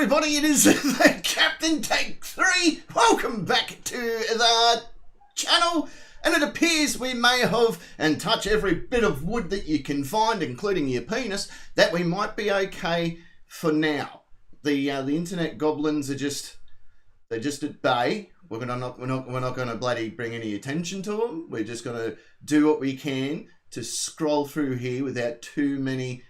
everybody, it is the Captain Take 3. Welcome back to the channel. And it appears we may have, and touch every bit of wood that you can find, including your penis, that we might be okay for now. The internet goblins are they're just at bay. We're not going to bloody bring any attention to them. We're just going to do what we can to scroll through here without too many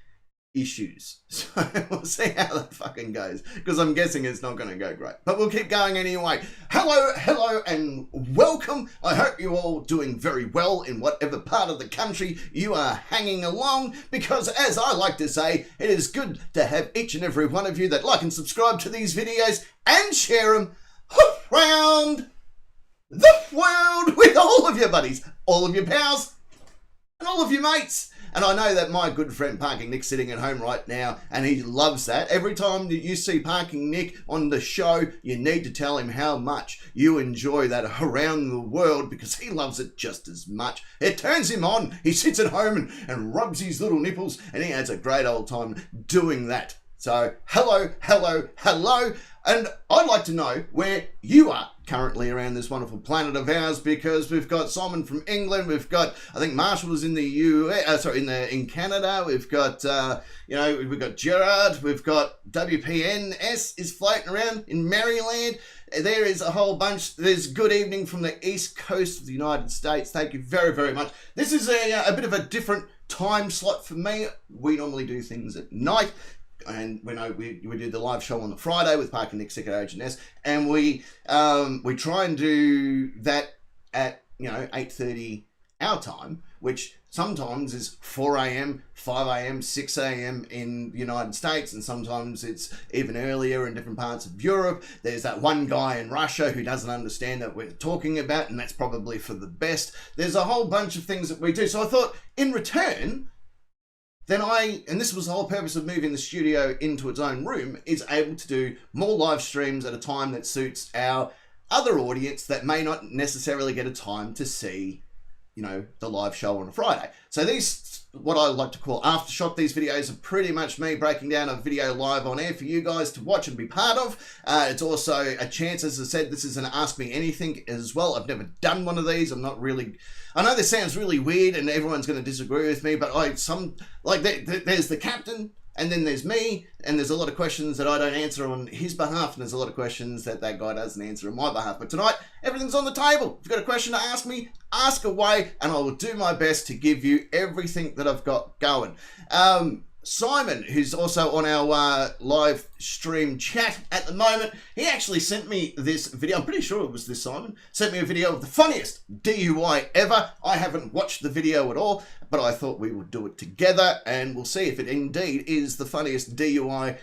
issues. So we'll see how that fucking goes, because I'm guessing it's not going to go great, but we'll keep going anyway. Hello and welcome. I hope you're all doing very well in whatever part of the country you are hanging along, because as I like to say, it is good to have each and every one of you that like and subscribe to these videos and share them around the world with all of your buddies, all of your pals, and all of your mates. And I know that my good friend Parking Nick's sitting at home right now, and he loves that. Every time that you see Parking Nick on the show, you need to tell him how much you enjoy that around the world, because he loves it just as much. It turns him on. He sits at home and rubs his little nipples, and he has a great old time doing that. So hello. And I'd like to know where you are currently around this wonderful planet of ours, because we've got Simon from England, we've got, I think Marshall is in the in Canada, we've got we've got Gerard, we've got WPNS is floating around in Maryland. There is a whole bunch. There's good evening from the east coast of the United States. Thank you very, very much. This is a bit of a different time slot for me. We normally do things at night. And we do the live show on the Friday with Park and Nick Sick at OGNS, and we try and do that at 8:30 our time, which sometimes is 4 a.m, 5 a.m, 6 a.m in the United States, and sometimes it's even earlier in different parts of Europe. There's that one guy in Russia who doesn't understand that we're talking about, and that's probably for the best. There's a whole bunch of things that we do. So I thought, in return, and this was the whole purpose of moving the studio into its own room, is able to do more live streams at a time that suits our other audience that may not necessarily get a time to see, the live show on a Friday. So these, what I like to call aftershock, these videos are pretty much me breaking down a video live on air for you guys to watch and be part of. It's also a chance, as I said, this is an Ask Me Anything as well. I've never done one of these. I'm not really, I know this sounds really weird and everyone's going to disagree with me, but there's the captain, and then there's me, and there's a lot of questions that I don't answer on his behalf, and there's a lot of questions that guy doesn't answer on my behalf. But tonight, everything's on the table. If you've got a question to ask me, ask away, and I will do my best to give you everything that I've got going. Simon, who's also on our live stream chat at the moment, he actually sent me this video. I'm pretty sure it was this Simon. Sent me a video of the funniest DUI ever. I haven't watched the video at all, but I thought we would do it together, and we'll see if it indeed is the funniest DUI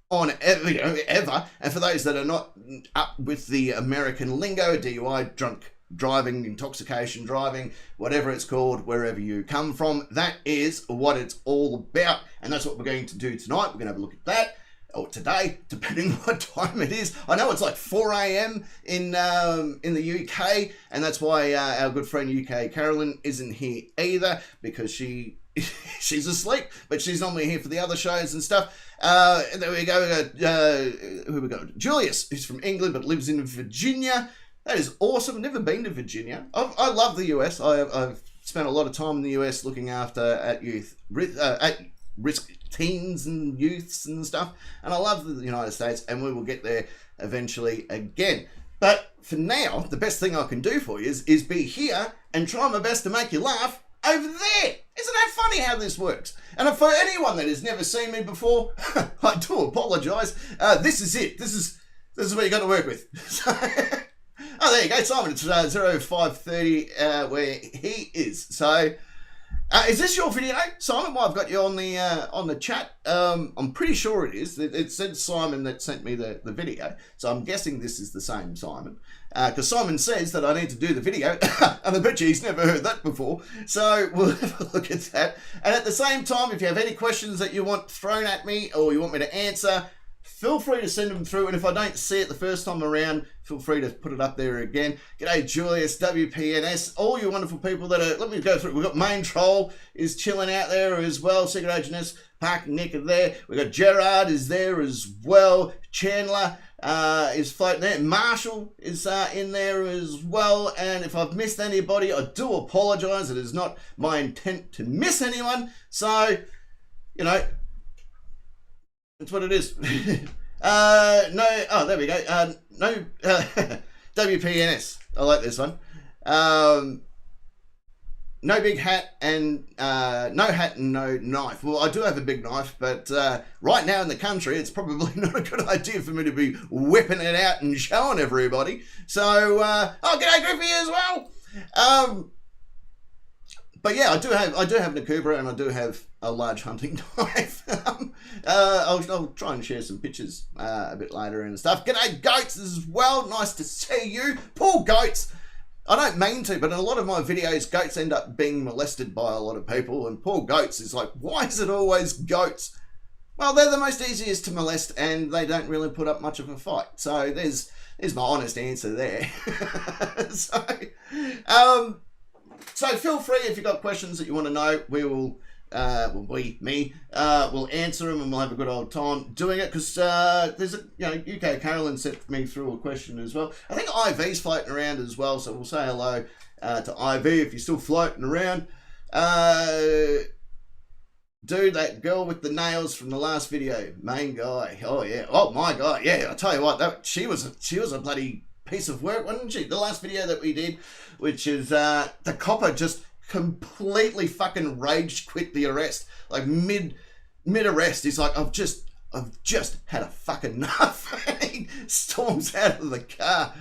on ever. And for those that are not up with the American lingo, DUI, drunk driving, intoxication driving, whatever it's called, wherever you come from, that is what it's all about. And that's what we're going to do tonight. We're going to have a look at that, or today, depending what time it is. I know it's like 4 a.m. in the UK, and that's why our good friend UK Carolyn isn't here either, because she's asleep, but she's normally here for the other shows and stuff. There we go. Who we got? Julius, who's from England but lives in Virginia. That is awesome. Never been to Virginia. I love the US. I've spent a lot of time in the US looking after at risk teens and youths and stuff. And I love the United States, and we will get there eventually again. But for now, the best thing I can do for you is be here and try my best to make you laugh over there. Isn't that funny how this works? And for anyone that has never seen me before, I do apologise. This is it. This is what you got to work with. Oh, there you go, Simon. It's 0530 where he is. So, is this your video, Simon? Well, I've got you on the chat. I'm pretty sure it is. It said Simon that sent me the video, so I'm guessing this is the same Simon. Because Simon says that I need to do the video, and I bet you he's never heard that before. So we'll have a look at that. And at the same time, if you have any questions that you want thrown at me or you want me to answer, feel free to send them through. And if I don't see it the first time around, feel free to put it up there again. G'day, Julius, WPNS, all you wonderful people that are, let me go through. We've got Main Troll is chilling out there as well. Secret Agent S, Park Nick are there. We've got Gerard is there as well. Chandler is floating there. Marshall is in there as well. And if I've missed anybody, I do apologise. It is not my intent to miss anyone. So, you know, that's what it is. There we go. WPNS. I like this one. No big hat and no hat and no knife. Well, I do have a big knife, but right now in the country, it's probably not a good idea for me to be whipping it out and showing everybody. So, g'day Griffey as well. But yeah, I do have an Akubra and I do have a large hunting knife. I'll try and share some pictures a bit later and stuff. G'day Goats as well. Nice to see you. Poor Goats. I don't mean to, but in a lot of my videos, goats end up being molested by a lot of people, and poor Goats is like, why is it always goats? Well, they're the most easiest to molest, and they don't really put up much of a fight. So there's my honest answer there. So feel free if you've got questions that you want to know. We will, we'll answer them and we'll have a good old time doing it. Because there's UK Carolyn sent me through a question as well. I think IV's floating around as well, so we'll say hello to IV if you're still floating around. Dude, that girl with the nails from the last video, main guy. Oh yeah, oh my god, yeah. I tell you what, she was a bloody piece of work, wasn't she? The last video that we did, which is the copper just completely fucking rage quit the arrest, like mid arrest. He's like, I've just had a fucking enough. And he storms out of the car.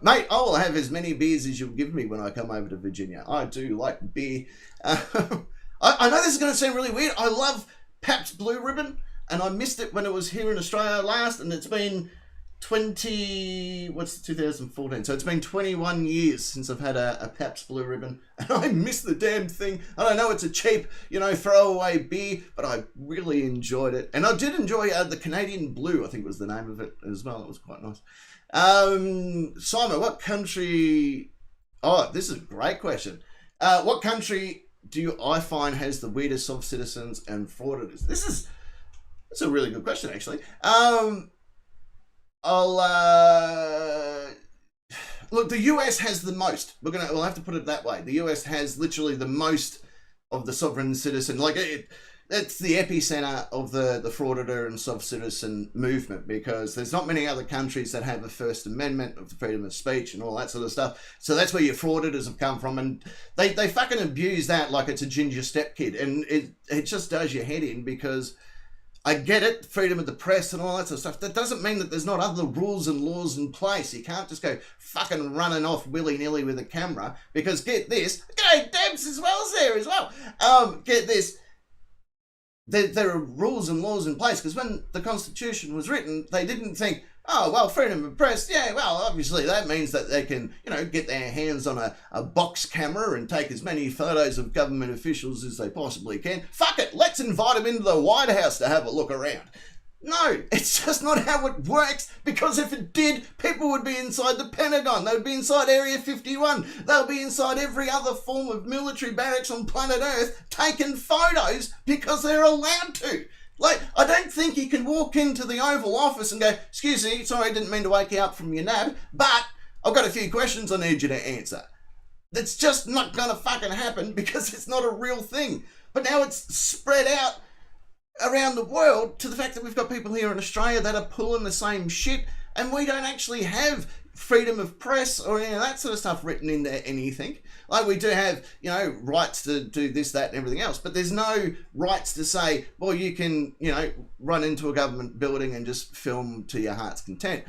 Mate, I will have as many beers as you'll give me when I come over to Virginia. I do like beer. I know this is going to sound really weird. I love Pabst Blue Ribbon, and I missed it when it was here in Australia last, and it's been 2014, so it's been 21 years since I've had a Pabst Blue Ribbon, and I miss the damn thing. I know it's a cheap, throwaway beer, but I really enjoyed it, and I did enjoy the Canadian Blue, I think was the name of it as well. It was quite nice. Simon, what country? Oh, this is a great question. What country do I find has the weirdest of citizens and frauditors? That's a really good question, actually. Look, the US has the most. We'll have to put it that way. The US has literally the most of the sovereign citizen. Like it's the epicenter of the frauditor and soft citizen movement, because there's not many other countries that have a First Amendment of the freedom of speech and all that sort of stuff. So that's where your frauditors have come from, and they fucking abuse that like it's a ginger step kid, and it just does your head in, because I get it, freedom of the press and all that sort of stuff. That doesn't mean that there's not other rules and laws in place. You can't just go fucking running off willy-nilly with a camera, because get this, okay, Debs as well as there as well. Get this, there are rules and laws in place, because when the Constitution was written, they didn't think, oh, well, freedom of press, yeah, well, obviously that means that they can, get their hands on a box camera and take as many photos of government officials as they possibly can. Fuck it, let's invite them into the White House to have a look around. No, it's just not how it works, because if it did, people would be inside the Pentagon, they would be inside Area 51, they'll be inside every other form of military barracks on planet Earth taking photos because they're allowed to. Like, I don't think you can walk into the Oval Office and go, excuse me, sorry, I didn't mean to wake you up from your nap, but I've got a few questions I need you to answer. That's just not going to fucking happen, because it's not a real thing. But now it's spread out around the world to the fact that we've got people here in Australia that are pulling the same shit, and we don't actually have freedom of press or any of that sort of stuff written into anything. Like, we do have, rights to do this, that, and everything else, but there's no rights to say, well, you can, run into a government building and just film to your heart's content.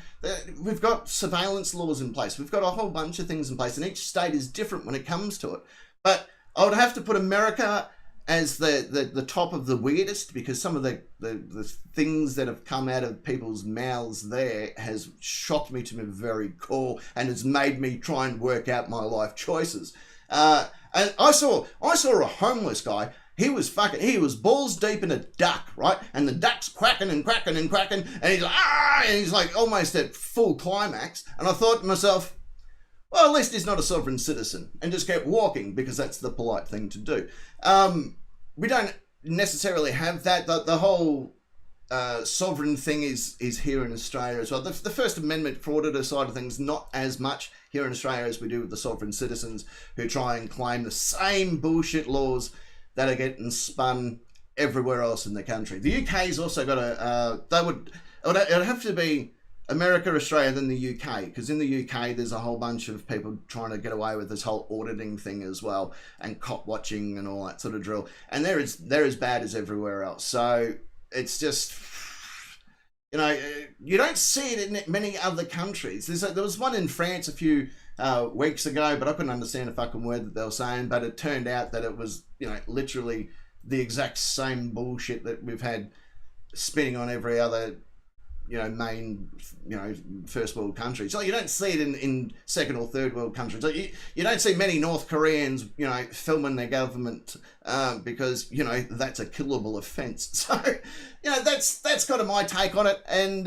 We've got surveillance laws in place. We've got a whole bunch of things in place, and each state is different when it comes to it. But I would have to put America as the top of the weirdest, because some of the things that have come out of people's mouths there has shocked me to my very core, and has made me try and work out my life choices. And I saw a homeless guy. he was balls deep in a duck, right? And the duck's quacking and quacking and quacking, and he's like, ah, and he's like almost at full climax. And I thought to myself, well, at least he's not a sovereign citizen, and just kept walking because that's the polite thing to do. We don't necessarily have that. The whole sovereign thing is here in Australia as well. The First Amendment frauditor side of things, not as much here in Australia as we do with the sovereign citizens who try and claim the same bullshit laws that are getting spun everywhere else in the country. The UK's also got it would have to be America, Australia, then the UK, because in the UK there's a whole bunch of people trying to get away with this whole auditing thing as well, and cop watching and all that sort of drill, and they're as bad as everywhere else. So it's just, you know, you don't see it in many other countries. There was one in France a few weeks ago, but I couldn't understand a fucking word that they were saying, but it turned out that it was, you know, literally the exact same bullshit that we've had spinning on every other, you know, main, you know, first world countries. So you don't see it in second or third world countries. So you don't see many North Koreans, you know, filming their government because, you know, that's a killable offence. So, you know, that's kind of my take on it. And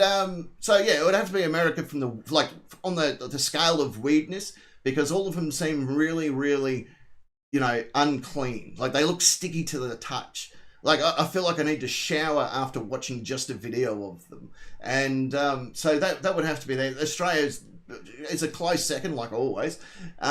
so yeah, it would have to be America from the, like, on the scale of weirdness, because all of them seem really, really, you know, unclean. Like, they look sticky to the touch. Like, I feel like I need to shower after watching just a video of them. And so that would have to be there. Australia's is a close second, like always. You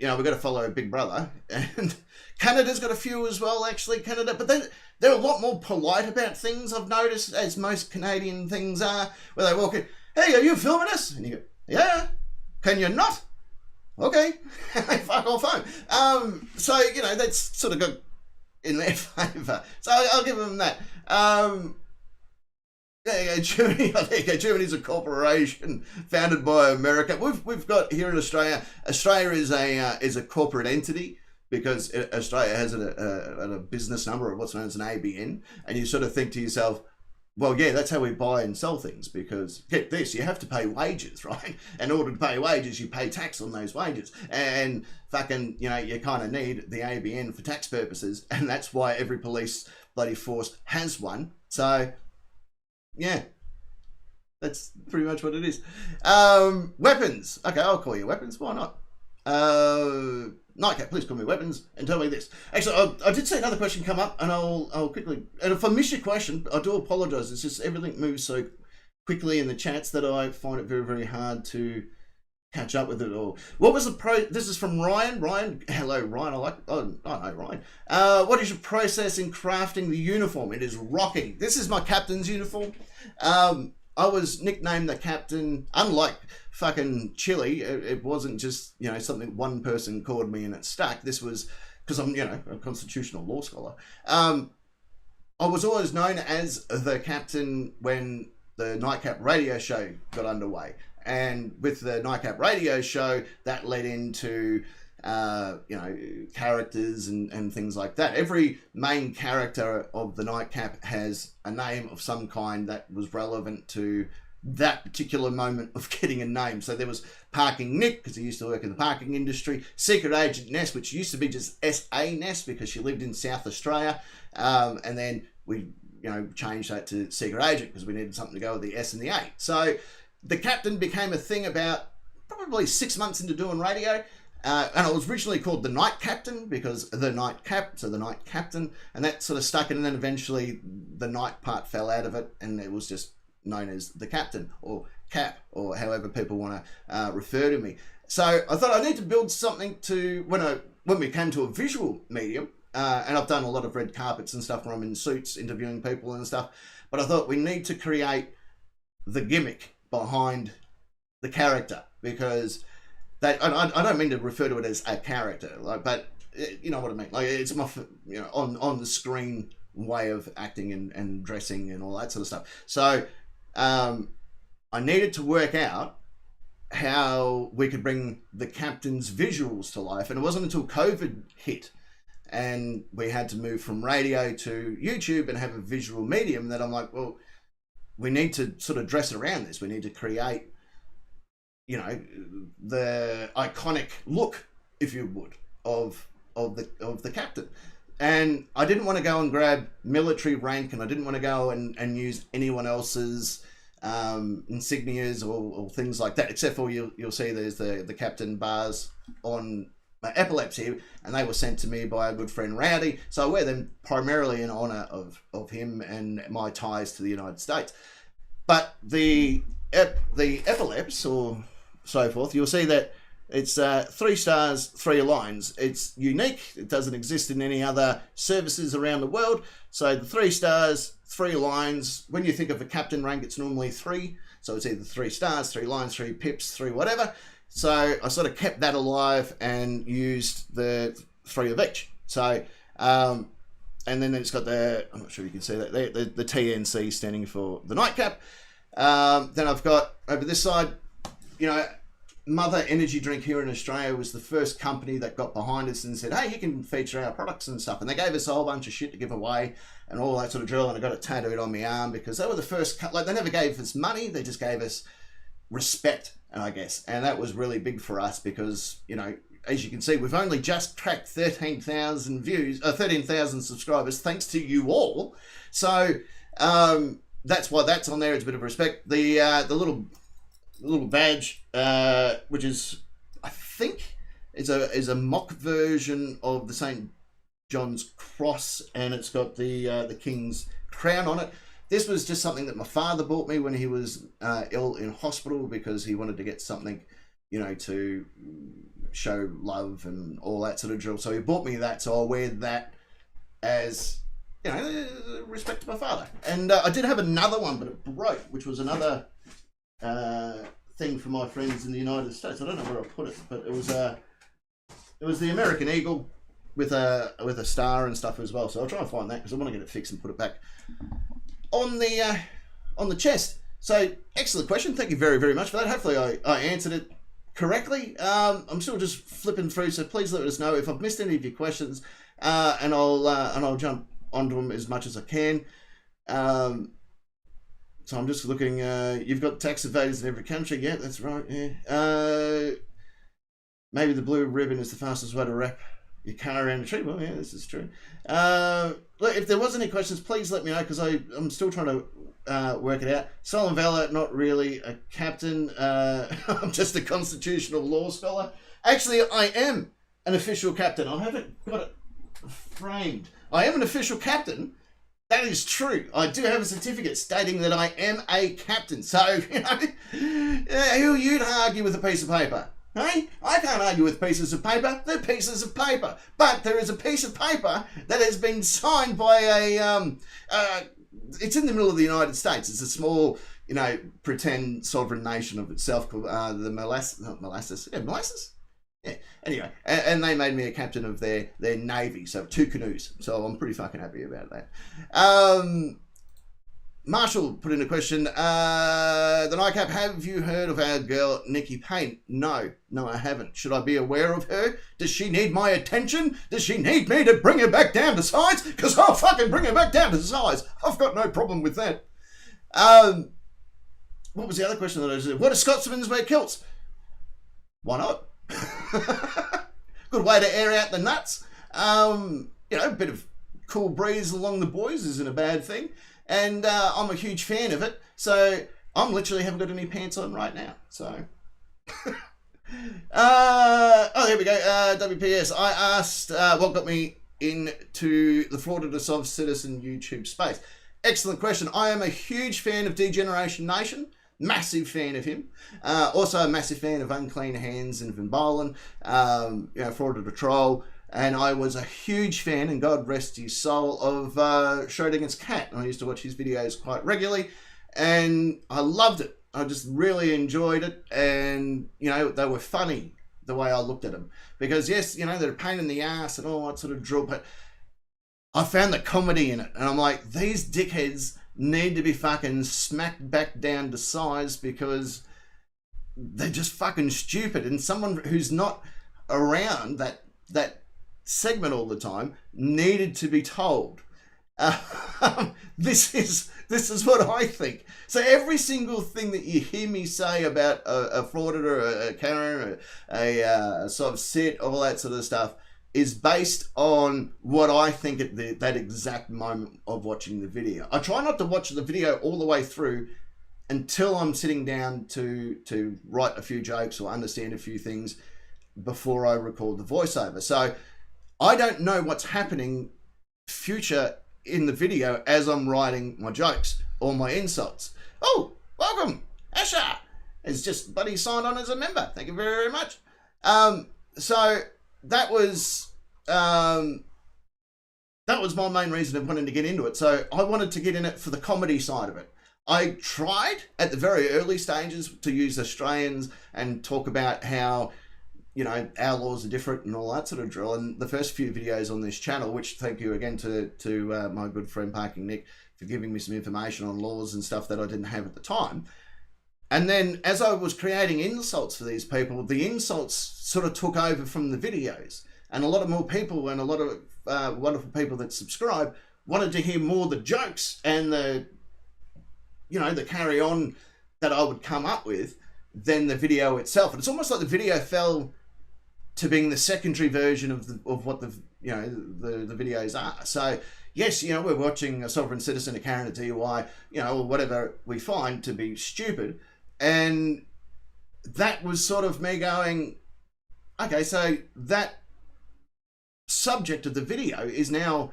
know, we've got to follow Big Brother. And Canada's got a few as well, actually, Canada. But they're a lot more polite about things, I've noticed, as most Canadian things are, where they walk in, hey, are you filming us? And you go, yeah. Can you not? Okay. Fuck off home. So, you know, that's sort of got in their favour. So I'll give them that. There you go, Germany. There you go. Germany's a corporation founded by America. We've got here in Australia. Australia is a corporate entity, because Australia has a business number, or what's known as an ABN, and you sort of think to yourself, well, yeah, that's how we buy and sell things, because get this, you have to pay wages, right? In order to pay wages, you pay tax on those wages. And fucking, you know, you kind of need the ABN for tax purposes, and that's why every police bloody force has one. So, yeah, that's pretty much what it is. Weapons. Okay, I'll call you weapons. Why not? Nightcap, please call me weapons and tell me this. Actually, I did see another question come up, and I'll quickly, and if I miss your question, I do apologise. It's just everything moves so quickly in the chats that I find it very, very hard to catch up with it all. What was the this is from Ryan. Ryan, hello Ryan, I know Ryan. What is your process in crafting the uniform? It is rocking. This is my captain's uniform. I was nicknamed the captain, unlike fucking Chili. It wasn't just, you know, something one person called me and it stuck. This was because I'm, you know, a constitutional law scholar. I was always known as the captain when the Nightcap radio show got underway. And with the Nightcap radio show, that led into, you know, characters and things like that. Every main character of the Nightcap has a name of some kind that was relevant to that particular moment of getting a name. So there was Parking Nick, because he used to work in the parking industry. Secret Agent Ness, which used to be just S.A. Ness, because she lived in South Australia. And then we, you know, changed that to Secret Agent, because we needed something to go with the S and the A. So the captain became a thing about probably 6 months into doing radio. And it was originally called the Night Captain, because the Night Cap, so the Night Captain, and that sort of stuck in, and then eventually the night part fell out of it, and it was just known as the Captain, or Cap, or however people want to refer to me. So I thought I need to build something to, when we came to a visual medium, and I've done a lot of red carpets and stuff where I'm in suits interviewing people and stuff, but I thought we need to create the gimmick behind the character, because that, I don't mean to refer to it as a character, like, but you know what I mean. Like, it's my, you know, on the screen way of acting and dressing and all that sort of stuff. So I needed to work out how we could bring the captain's visuals to life, and it wasn't until COVID hit and we had to move from radio to YouTube and have a visual medium that I'm like, well, we need to sort of dress around this. We need to create, you know, the iconic look, if you would, of the captain. And I didn't want to go and grab military rank, and I didn't want to go and use anyone else's insignias or things like that, except for you'll see there's the captain bars on my epaulets here, and they were sent to me by a good friend Rowdy, so I wear them primarily in honour of him and my ties to the United States. But the epaulets or so forth, you'll see that it's 3 stars, 3 lines. It's unique. It doesn't exist in any other services around the world. So the 3 stars, 3 lines. When you think of a captain rank, it's normally 3. So it's either 3 stars, 3 lines, 3 pips, 3 whatever. So I sort of kept that alive and used the 3 of each. So, and then it's got the, I'm not sure you can see that, the TNC standing for the nightcap. Then I've got over this side, you know, Mother Energy Drink here in Australia was the first company that got behind us and said, hey, you can feature our products and stuff. And they gave us a whole bunch of shit to give away and all that sort of drill. And I got it tattooed on my arm because they were the first, like they never gave us money. They just gave us respect, I guess. And that was really big for us because, you know, as you can see, we've only just cracked 13,000 views, 13,000 subscribers, thanks to you all. So that's why that's on there. It's a bit of respect. The little badge, which is, I think, is a mock version of the St. John's Cross, and it's got the King's crown on it. This was just something that my father bought me when he was ill in hospital because he wanted to get something, you know, to show love and all that sort of drill. So he bought me that, so I'll wear that as, you know, respect to my father. And I did have another one, but it broke, which was another thing for my friends in the United States. I don't know where I put it, but it was the American Eagle with a star and stuff as well. So I'll try and find that because I want to get it fixed and put it back on the chest. So excellent question. Thank you very, very much for that. Hopefully I answered it correctly. I'm still just flipping through, so please let us know if I've missed any of your questions, and I'll jump onto them as much as I can. So I'm just looking, you've got tax evaders in every country. Yeah, that's right, yeah. Maybe the blue ribbon is the fastest way to wrap your car around a tree. Well, yeah, this is true. Look, if there was any questions, please let me know, because I'm still trying to work it out. Solemn Valor, not really a captain. I'm just a constitutional law scholar. Actually, I am an official captain. I haven't got it framed. I am an official captain. That is true. I do have a certificate stating that I am a captain. So, you know, who are you to argue with a piece of paper? Hey, I can't argue with pieces of paper. They're pieces of paper. But there is a piece of paper that has been signed by it's in the middle of the United States. It's a small, you know, pretend sovereign nation of itself called the Molasses. Yeah, Molasses? Yeah. Anyway, and they made me a captain of their navy, so 2 canoes. So I'm pretty fucking happy about that. Marshall put in a question. The nightcap, have you heard of our girl Nikki Payne? No, I haven't. Should I be aware of her? Does she need my attention? Does she need me to bring her back down to size? Because I'll fucking bring her back down to size. I've got no problem with that. What was the other question that I said? What do Scotsmen wear kilts? Why not? Good way to air out the nuts. You know, a bit of cool breeze along the boys isn't a bad thing, and I'm a huge fan of it. So I'm literally haven't got any pants on right now. So oh, here we go. WPS. I asked what got me into the fraudulence of citizen YouTube space. Excellent question. I am a huge fan of Degeneration Nation. Massive fan of him. Also a massive fan of Unclean Hands and Van Bolen, you know, Fraud of the Troll. And I was a huge fan, and God rest his soul, of Schrodinger's cat. I used to watch his videos quite regularly, and I loved it. I just really enjoyed it, and, you know, they were funny the way I looked at them. Because, yes, you know, they're a pain in the ass and all that sort of drill, but I found the comedy in it. And I'm like, these dickheads need to be fucking smacked back down to size because they're just fucking stupid. And someone who's not around that segment all the time needed to be told. This is what I think. So every single thing that you hear me say about a frauditor, a Karen, a sort of sit, all that sort of stuff, is based on what I think at that exact moment of watching the video. I try not to watch the video all the way through until I'm sitting down to write a few jokes or understand a few things before I record the voiceover. So I don't know what's happening future in the video as I'm writing my jokes or my insults. Oh, welcome, Asha. It's just buddy signed on as a member. Thank you very, very much. So that was my main reason of wanting to get into it. So I wanted to get in it for the comedy side of it. I tried at the very early stages to use Australians and talk about how, you know, our laws are different and all that sort of drill. And the first few videos on this channel, which thank you again to my good friend Parking Nick for giving me some information on laws and stuff that I didn't have at the time. And then as I was creating insults for these people, the insults sort of took over from the videos. And a lot of more people and a lot of wonderful people that subscribe wanted to hear more of the jokes and the, you know, the carry on that I would come up with than the video itself. And it's almost like the video fell to being the secondary version of what the, you know, the videos are. So yes, you know, we're watching a sovereign citizen, a Karen, a DUI, you know, or whatever we find to be stupid. And that was sort of me going, okay, so that subject of the video is now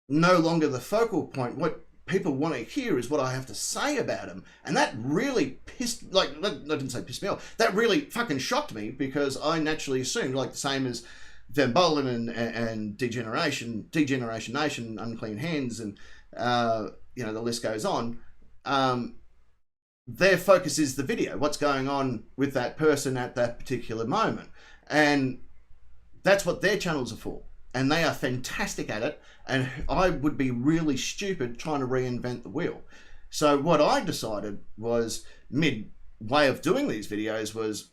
no longer the focal point. What people want to hear is what I have to say about them. And that really pissed, like, I didn't say pissed me off. That really fucking shocked me, because I naturally assumed, like the same as Van Bolen and Degeneration Nation, Unclean Hands, and, you know, the list goes on. Their focus is the video, what's going on with that person at that particular moment. And that's what their channels are for. And they are fantastic at it. And I would be really stupid trying to reinvent the wheel. So what I decided was, mid-way of doing these videos, was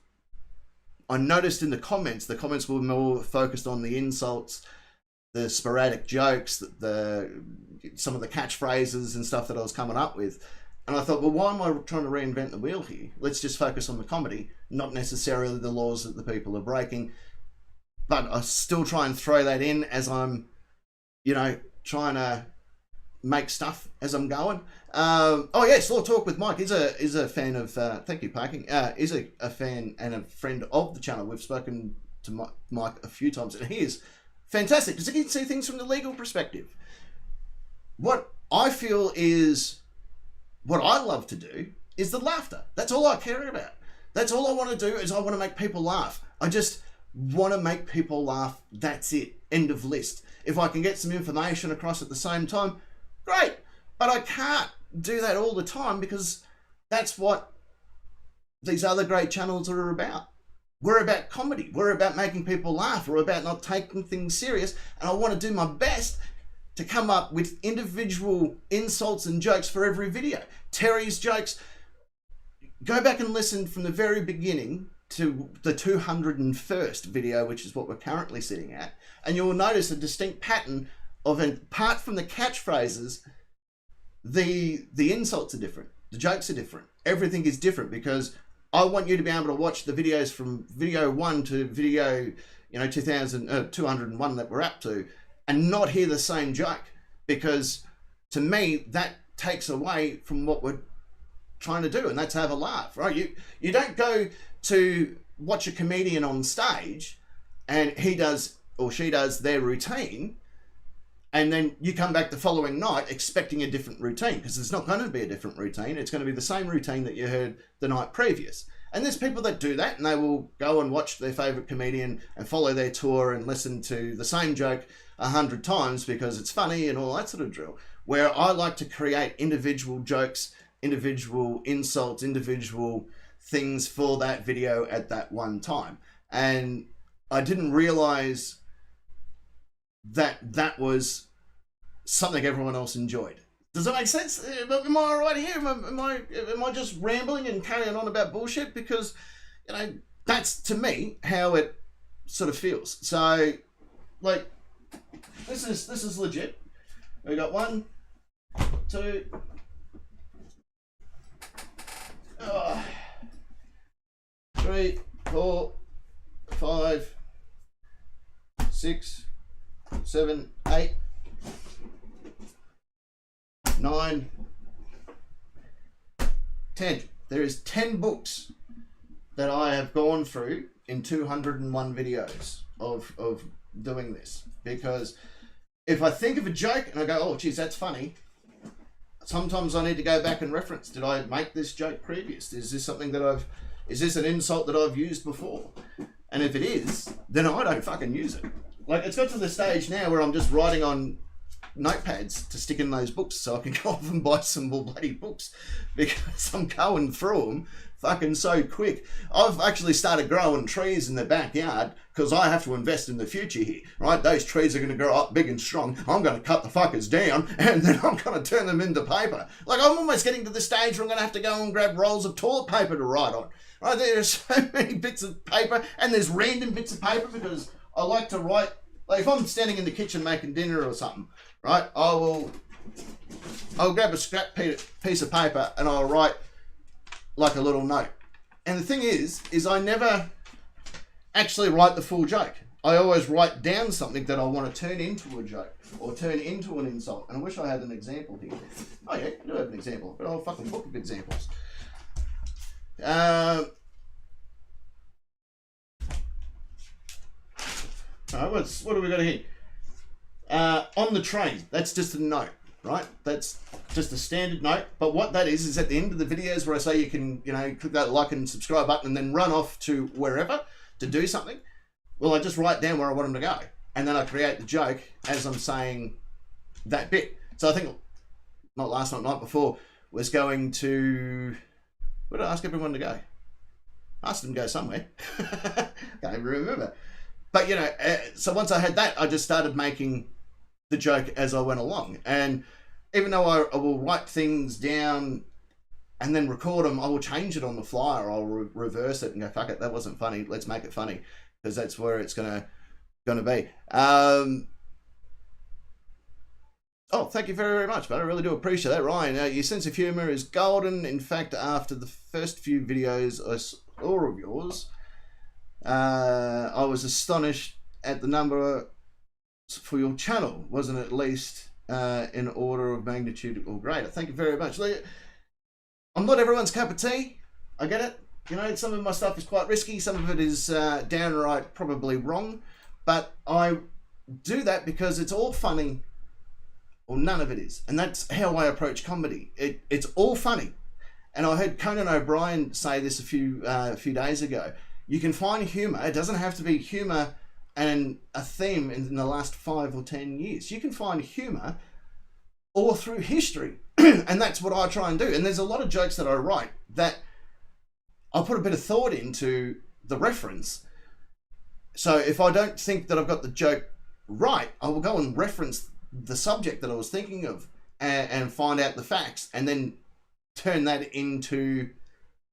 I noticed in the comments were more focused on the insults, the sporadic jokes, some of the catchphrases and stuff that I was coming up with. And I thought, well, why am I trying to reinvent the wheel here? Let's just focus on the comedy, not necessarily the laws that the people are breaking. But I still try and throw that in as I'm, you know, trying to make stuff as I'm going. Oh yes, Law Talk with Mike is a fan of, thank you, Parking, is a fan and a friend of the channel. We've spoken to Mike a few times, and he is fantastic because he can see things from the legal perspective. What I feel is, what I love to do is the laughter. That's all I care about. That's all I want to do, is I want to make people laugh. I just want to make people laugh. That's it. End of list. If I can get some information across at the same time, great. But I can't do that all the time, because that's what these other great channels are about. We're about comedy. We're about making people laugh. We're about not taking things serious. And I want to do my best to come up with individual insults and jokes for every video. Terry's jokes, go back and listen from the very beginning to the 201st video, which is what we're currently sitting at, and you'll notice a distinct pattern of, apart from the catchphrases, the insults are different, the jokes are different, everything is different, because I want you to be able to watch the videos from video 1 to video, you know, 201 that we're up to, and not hear the same joke, because to me that takes away from what we're trying to do, and that's have a laugh, right? You don't go to watch a comedian on stage and he does or she does their routine, and then you come back the following night expecting a different routine, because it's not going to be a different routine. It's going to be the same routine that you heard the night previous. And there's people that do that, and they will go and watch their favorite comedian and follow their tour and listen to the same joke 100 times because it's funny and all that sort of drill. Where I like to create individual jokes, individual insults, individual things for that video at that one time. And I didn't realize that that was something everyone else enjoyed. Does that make sense? Am I all right here? Am I just rambling and carrying on about bullshit? Because, you know, that's to me how it sort of feels. So, like, this is legit. We got 1, 2, 3, 4, 5, 6, 7, 8, 9, 10. There is 10 books that I have gone through in 201 videos of doing this. Because if I think of a joke and I go, oh geez, that's funny, sometimes I need to go back and reference, did I make this joke previous? Is this something that is this an insult that I've used before? And if it is, then I don't fucking use it. Like, it's got to the stage now where I'm just writing on notepads to stick in those books so I can go off and buy some more bloody books, because I'm going through them fucking so quick. I've actually started growing trees in the backyard because I have to invest in the future here, right? Those trees are going to grow up big and strong. I'm going to cut the fuckers down and then I'm going to turn them into paper. Like, I'm almost getting to the stage where I'm going to have to go and grab rolls of toilet paper to write on. Right, there are so many bits of paper, and there's random bits of paper because I like to write. Like, if I'm standing in the kitchen making dinner or something, right, I'll grab a scrap piece of paper and I'll write like a little note. And the thing is I never actually write the full joke. I always write down something that I want to turn into a joke or turn into an insult. And I wish I had an example here. Oh yeah, I do have an example. But I'll fucking book of examples. Alright, what do we got here? On the train, that's just a note, right? That's just a standard note. But what that is at the end of the videos where I say you can, click that like and subscribe button and then run off to wherever to do something. Well, I just write down where I want them to go. And then I create the joke as I'm saying that bit. So I think, not last night, night before, was going to... Where did I ask everyone to go? I asked them to go somewhere. Can't even remember. But, so once I had that, I just started making the joke as I went along. And even though I will write things down and then record them, I will change it on the fly, or I'll reverse it and go, fuck it, that wasn't funny. Let's make it funny, because that's where it's gonna be. Oh, thank you very, very much, but I really do appreciate that, Ryan. Your sense of humour is golden. In fact, after the first few videos I saw of yours, I was astonished at the number for your channel. Wasn't at least in order of magnitude or greater. Thank you very much. I'm not everyone's cup of tea. I get it. Some of my stuff is quite risky. Some of it is downright probably wrong. But I do that because it's all funny, or none of it is. And that's how I approach comedy. It's all funny. And I heard Conan O'Brien say this a few days ago. You can find humour. It doesn't have to be humour and a theme in the last 5 or 10 years. You can find humour all through history. And that's what I try and do. And there's a lot of jokes that I write that I'll put a bit of thought into the reference. So if I don't think that I've got the joke right, I will go and reference the subject that I was thinking of and find out the facts and then turn that into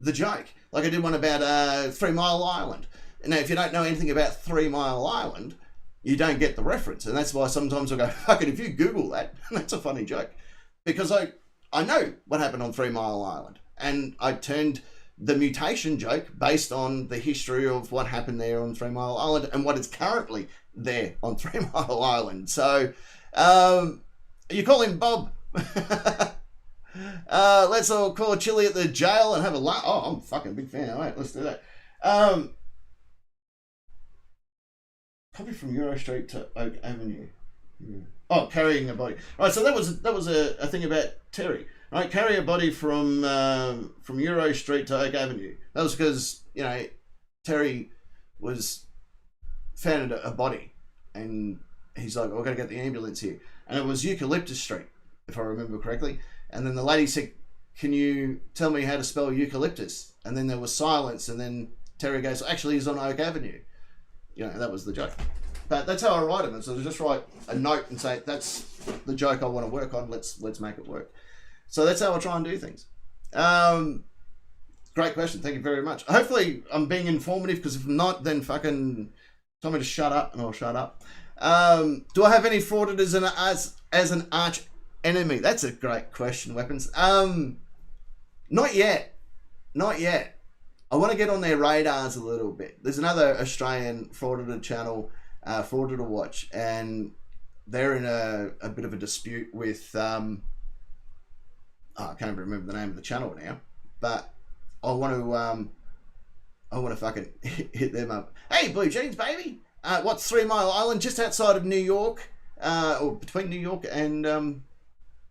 the joke. Like I did one about 3 Mile Island. Now, if you don't know anything about 3 Mile Island, you don't get the reference. And that's why sometimes I go, fuck it, if you Google that, that's a funny joke. Because I know what happened on 3 Mile Island. And I turned the mutation joke based on the history of what happened there on 3 Mile Island and what is currently there on 3 Mile Island. So, you call him Bob. Let's all call Chili at the jail and have a laugh. Oh, I'm a fucking big fan. All right, let's do that. Copy from Euro Street to Oak Avenue. Yeah. Oh, carrying a body. Right, so that was a thing about Terry. Right, carry a body from Euro Street to Oak Avenue. That was because Terry was found a body, and he's like, "We're going to get the ambulance here," and it was Eucalyptus Street, if I remember correctly. And then the lady said, "Can you tell me how to spell eucalyptus?" And then there was silence, and then Terry goes, "Actually, he's on Oak Avenue." That was the joke. But that's how I write them. So I just write a note and say, that's the joke I want to work on. Let's make it work. So that's how I try and do things. Great question. Thank you very much. Hopefully I'm being informative, because if not, then fucking tell me to shut up and I'll shut up. Do I have any frauditors as an arch enemy? That's a great question, Weapons. Not yet. I want to get on their radars a little bit. There's another Australian frauditor channel frauder to watch, and they're in a bit of a dispute with I can't even remember the name of the channel now, but I want to fucking hit them up. Hey, Blue Jeans, baby. What's 3 Mile Island, just outside of New York, or between New York and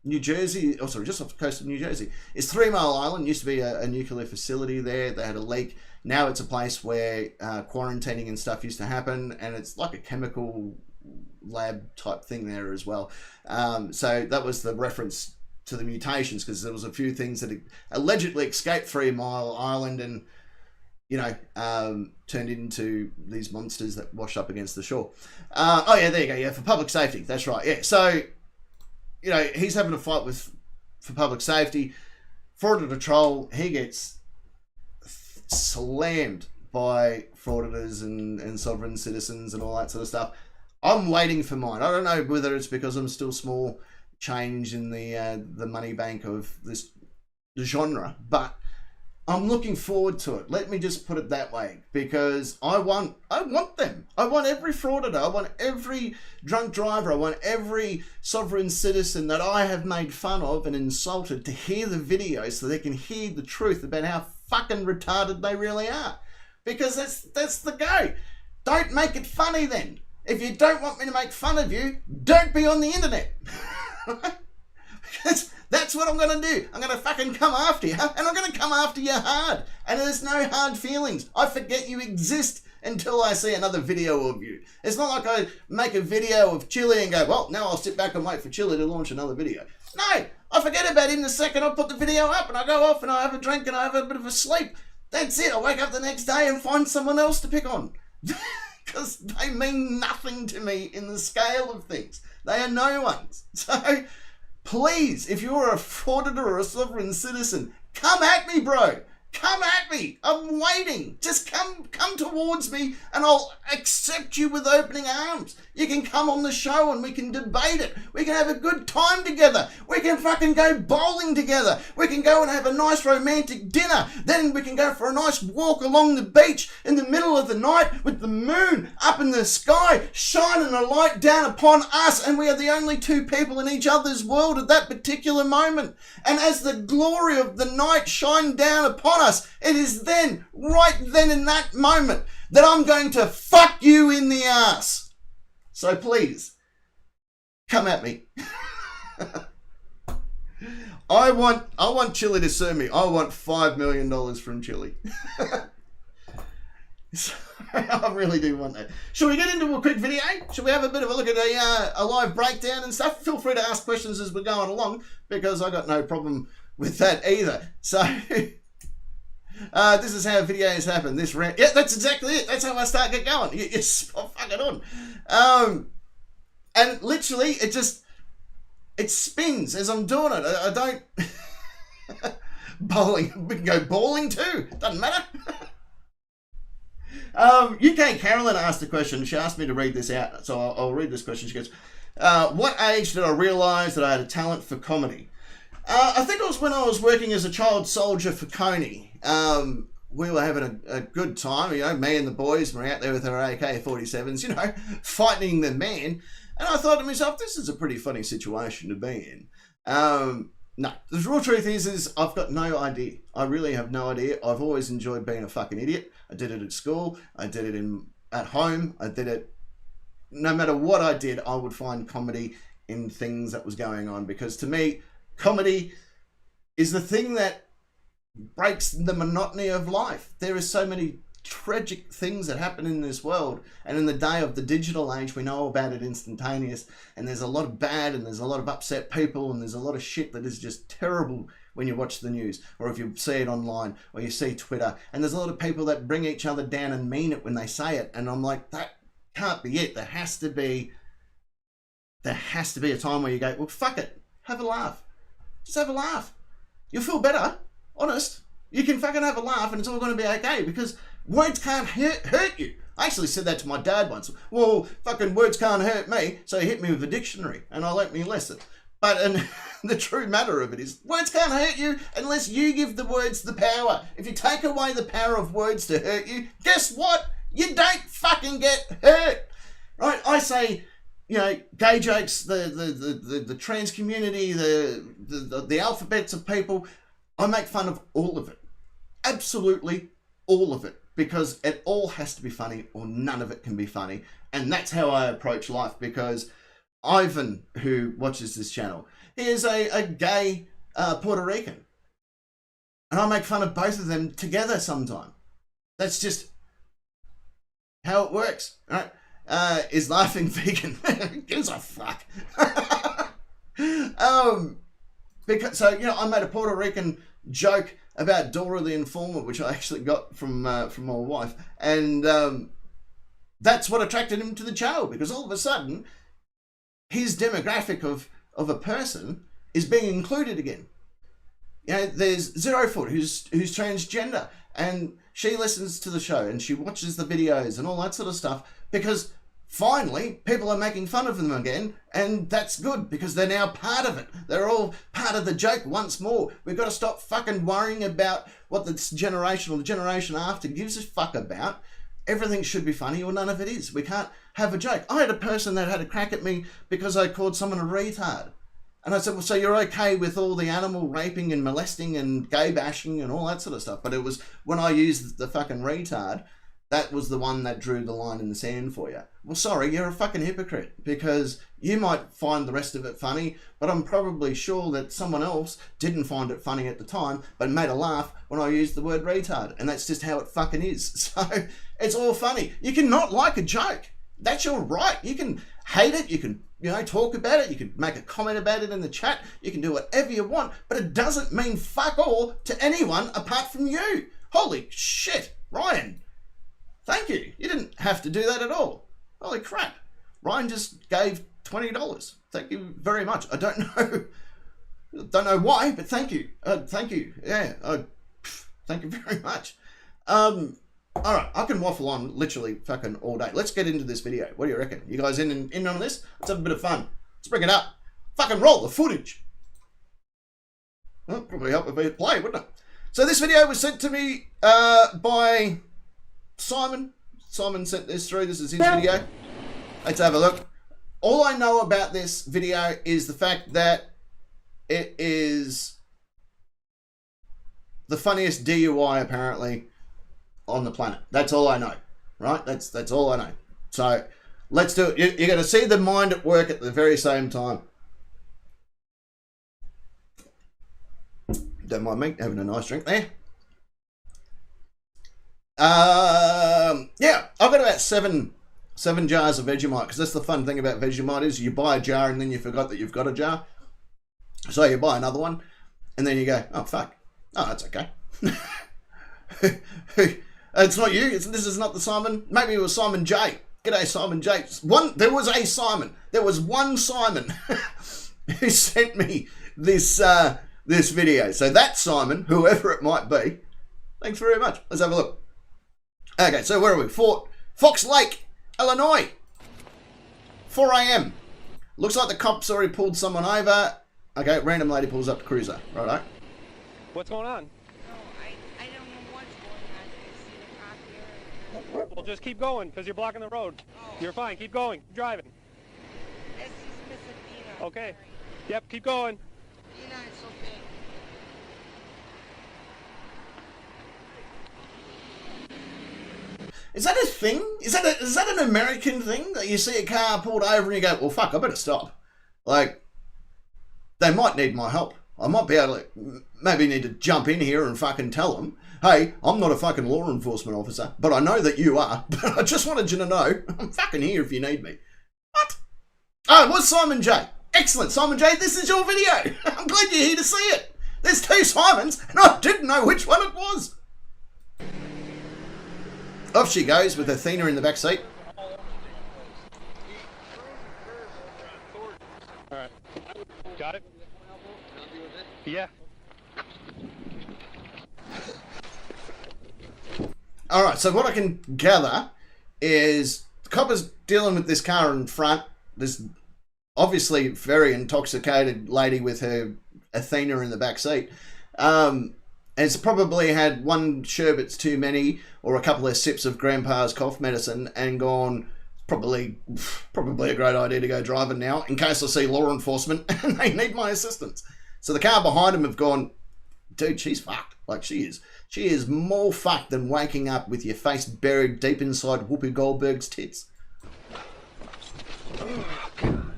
New Jersey, oh sorry, just off the coast of New Jersey. It's 3 Mile Island. Used to be a nuclear facility there. They had a leak. Now it's a place where quarantining and stuff used to happen, and it's like a chemical lab type thing there as well. So that was the reference to the mutations, because there was a few things that allegedly escaped 3 Mile Island and, you know, turned into these monsters that washed up against the shore. Oh yeah, there you go. Yeah, for public safety. That's right. Yeah. So, you know, he's having a fight for public safety. Frauditor to troll, he gets slammed by frauditors and sovereign citizens and all that sort of stuff. I'm waiting for mine. I don't know whether it's because I'm still small change in the money bank of this genre, but I'm looking forward to it. Let me just put it that way, because I want them. I want every frauditor. I want every drunk driver. I want every sovereign citizen that I have made fun of and insulted to hear the video so they can hear the truth about how fucking retarded they really are. Because that's the go. Don't make it funny then. If you don't want me to make fun of you, don't be on the internet. Because that's what I'm going to do. I'm going to fucking come after you, and I'm going to come after you hard. And there's no hard feelings. I forget you exist until I see another video of you. It's not like I make a video of Chili and go, well, now I'll sit back and wait for Chili to launch another video. No, I forget about him the second I put the video up, and I go off and I have a drink and I have a bit of a sleep. That's it. I wake up the next day and find someone else to pick on. Because they mean nothing to me in the scale of things. They are no ones. So please, if you're a frauditor or a sovereign citizen, come at me, bro. Come at me. I'm waiting. Just come towards me and I'll accept you with opening arms. You can come on the show and we can debate it. We can have a good time together. We can fucking go bowling together. We can go and have a nice romantic dinner. Then we can go for a nice walk along the beach in the middle of the night with the moon up in the sky shining a light down upon us, and we are the only two people in each other's world at that particular moment. And as the glory of the night shine down upon us, it is then, right then in that moment, that I'm going to fuck you in the ass. So please, come at me. I want Chili to sue me. I want $5 million from Chili. I really do want that. Should we get into a quick video? Should we have a bit of a look at a live breakdown and stuff? Feel free to ask questions as we're going along, because I got no problem with that either. So this is how videos happen. This round, yeah, that's exactly it. That's how I start get going. You spot fucking on. And literally, it spins as I'm doing it. I don't bowling. We can go bowling too. Doesn't matter. UK Carolyn asked a question. She asked me to read this out, so I'll read this question. She goes, what age did I realise that I had a talent for comedy? I think it was when I was working as a child soldier for Coney. We were having a good time, you know, me and the boys were out there with our AK-47s, you know, fighting the man. And I thought to myself, this is a pretty funny situation to be in. No, the real truth is I've got no idea. I really have no idea. I've always enjoyed being a fucking idiot. I did it at school. I did it at home. I did it, no matter what I did, I would find comedy in things that was going on. Because to me, comedy is the thing that breaks the monotony of life. There are so many tragic things that happen in this world, and in the day of the digital age, we know about it instantaneous, and there's a lot of bad, and there's a lot of upset people, and there's a lot of shit that is just terrible when you watch the news, or if you see it online, or you see Twitter, and there's a lot of people that bring each other down and mean it when they say it, and I'm like, that can't be it. There has to be a time where you go, well, fuck it, have a laugh. Just have a laugh. You'll feel better, honest. You can fucking have a laugh and it's all going to be okay, because words can't hurt you. I actually said that to my dad once. Well, fucking words can't hurt me, so he hit me with a dictionary and I learnt me a lesson. But the true matter of it is, words can't hurt you unless you give the words the power. If you take away the power of words to hurt you, guess what? You don't fucking get hurt. right? I say, you know, gay jokes, the trans community, the alphabets of people. I make fun of all of it. Absolutely all of it. Because it all has to be funny or none of it can be funny. And that's how I approach life, because Ivan, who watches this channel, he is a gay Puerto Rican. And I make fun of both of them together sometime. That's just how it works, right? Is laughing vegan? Who gives a fuck? Because, so, you know, I made a Puerto Rican joke about Dora the Informer, which I actually got from my wife, and that's what attracted him to the channel, because all of a sudden his demographic of a person is being included again. You know, there's Zero Foot who's transgender, and she listens to the show and she watches the videos and all that sort of stuff, because finally people are making fun of them again, and that's good because they're now part of it. They're all part of the joke once more. We've got to stop fucking worrying about what this generation or the generation after gives a fuck about. Everything should be funny or none of it is. We can't have a joke. I had a person that had a crack at me because I called someone a retard. And I said, well, so you're okay with all the animal raping and molesting and gay bashing and all that sort of stuff. But it was when I used the fucking retard, that was the one that drew the line in the sand for you. Well, sorry, you're a fucking hypocrite, because you might find the rest of it funny, but I'm probably sure that someone else didn't find it funny at the time, but made a laugh when I used the word retard. And that's just how it fucking is. So it's all funny. You can not like a joke. That's your right. You can hate it. You can, you know, talk about it. You can make a comment about it in the chat. You can do whatever you want, but it doesn't mean fuck all to anyone apart from you. Holy shit, Ryan. Thank you. You didn't have to do that at all. Holy crap. Ryan just gave $20. Thank you very much. I don't know why, but thank you. Thank you. Yeah. Thank you very much. All right, I can waffle on literally fucking all day. Let's get into this video. What do you reckon? You guys in on this? Let's have a bit of fun. Let's bring it up. Fucking roll the footage. Well, probably help if we hit play, wouldn't it? So this video was sent to me by Simon. Simon sent this through. This is his video. Let's have a look. All I know about this video is the fact that it is the funniest DUI apparently on the planet. That's all I know, right? That's all I know. So let's do it. You're going to see the mind at work at the very same time. Don't mind me having a nice drink there. Yeah, I've got about seven jars of Vegemite, because that's the fun thing about Vegemite is you buy a jar and then you forgot that you've got a jar. So you buy another one and then you go, oh fuck, oh that's okay. It's not you. This is not the Simon. Maybe it was Simon J. G'day, Simon J. There was a Simon. There was one Simon who sent me this this video. So that Simon, whoever it might be, thanks very much. Let's have a look. Okay, so where are we? Fox Lake, Illinois. 4 a.m. Looks like the cops already pulled someone over. Okay, random lady pulls up the cruiser. Righto. What's going on? Well, just keep going, because you're blocking the road. Oh. You're fine. Keep going. Keep driving. Okay. Yep, keep going. Is that a thing? Is that an American thing? That you see a car pulled over and you go, well, fuck, I better stop. Like, they might need my help. I might be able to, maybe need to jump in here and fucking tell them, hey, I'm not a fucking law enforcement officer, but I know that you are. But I just wanted you to know, I'm fucking here if you need me. What? Oh, it was Simon J. Excellent, Simon J. This is your video. I'm glad you're here to see it. There's two Simons, and I didn't know which one it was. Off she goes with Athena in the back seat. All right. Got it? Yeah. All right, so what I can gather is the cop is dealing with this car in front. This obviously very intoxicated lady with her Athena in the back seat. Has probably had one sherbets too many or a couple of sips of grandpa's cough medicine and gone probably a great idea to go driving now in case I see law enforcement and they need my assistance. So the car behind him have gone, dude, she's fucked. Like, she is. She is more fucked than waking up with your face buried deep inside Whoopi Goldberg's tits. Oh, God.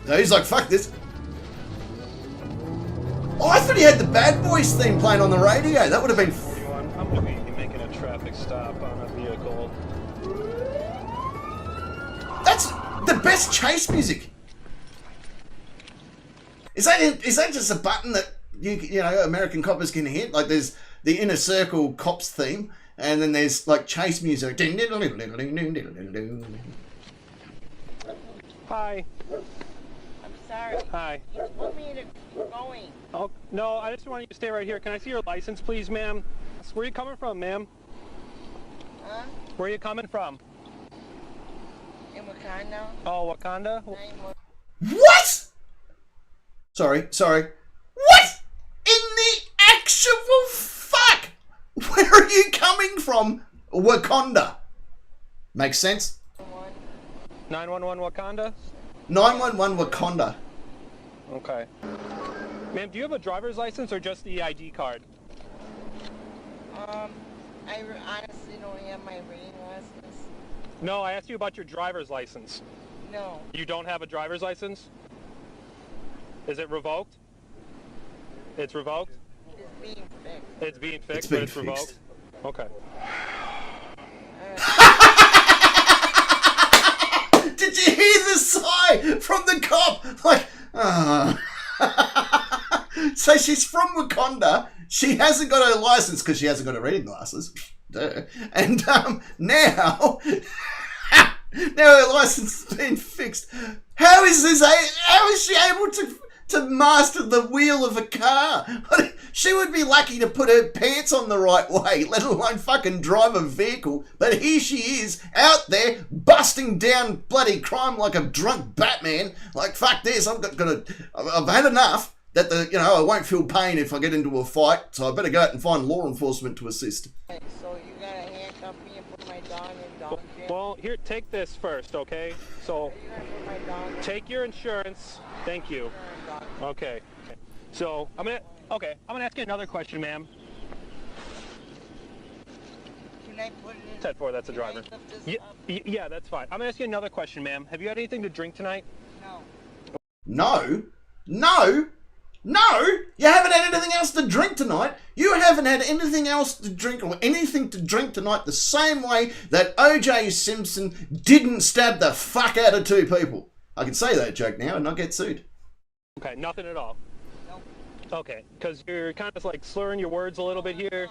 So he's like, fuck this. Oh, I thought he had the Bad Boys theme playing on the radio. That would have been... I'm going to be making a traffic stop on a vehicle. That's the best chase music. Is that just a button that you know American coppers can hit? Like there's the Inner Circle cops theme, and then there's like chase music. Hi. I'm sorry. Hi. You told me to keep going. Oh, no, I just want you to stay right here. Can I see your license, please, ma'am? Where are you coming from, ma'am? Huh? Where are you coming from? In Wakanda? Oh, Wakanda? What? Sorry. What? In the actual fuck? Where are you coming from? Wakanda. Makes sense? 911 Wakanda? 911 Wakanda. Okay. Ma'am, do you have a driver's license or just the ID card? I honestly don't have my reading license. No, I asked you about your driver's license. No. You don't have a driver's license? Is it revoked? It's revoked? It's being fixed. It's being fixed, being but it's revoked? fixed. Okay. Did you hear the sigh from the cop? Like, So she's from Wakanda. She hasn't got her license because she hasn't got her reading glasses. Duh. And now her license has been fixed. How is she able to master the wheel of a car? She would be lucky to put her pants on the right way, let alone fucking drive a vehicle. But here she is, out there, busting down bloody crime like a drunk Batman. Like, fuck this, I've had enough that I won't feel pain if I get into a fight, so I better go out and find law enforcement to assist. So you gotta handcuff me and put my dog in dog jail? Well, here, take this first, okay? So, Are you gonna put my dog in take your insurance. Thank you. dog? Okay. So, I'm gonna ask you another question, ma'am. Can I put it in? 10-4, that's a Can I driver. lift this up? Yeah, that's fine. I'm gonna ask you another question, ma'am. Have you had anything to drink tonight? No. No, you haven't had anything else to drink tonight. You haven't had anything else to drink or anything to drink tonight the same way that O.J. Simpson didn't stab the fuck out of 2 people. I can say that joke now and not get sued. Okay, nothing at all. Nope. Okay, because you're kind of like slurring your words a little bit here.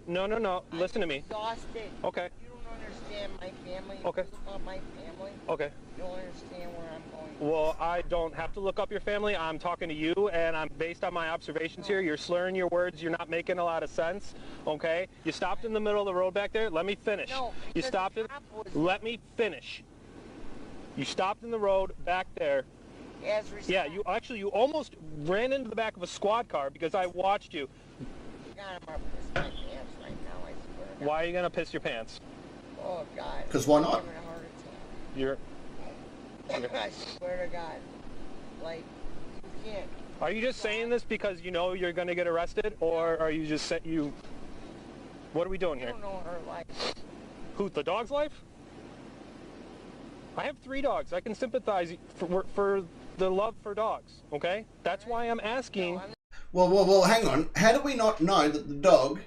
No, listen to me. Exhausted. Okay. You don't understand my family. Okay. It's about my family. Okay. You don't understand where I'm going. Well, I don't have to look up your family. I'm talking to you, and I'm based on my observations here. You're slurring your words. You're not making a lot of sense. Okay? You stopped in the middle of the road back there. Let me finish. No, You because stopped the it. cop was- Let me finish. You stopped in the road back there. As Yeah, response. you almost ran into the back of a squad car because I watched you. God, I'm gonna piss my pants right now, I swear to God. Why are you gonna piss your pants? Oh, God. 'Cause why not? I'm having a heart attack. You're. I swear to God. Like, you can't. Are you just saying this because you know you're gonna get arrested, or are you just you? What are we doing You here? don't know her life. Who? The dog's life? I have 3 dogs. I can sympathize for the love for dogs. Okay, that's why I'm asking. No, I'm Well, hang on. How do we not know that the dog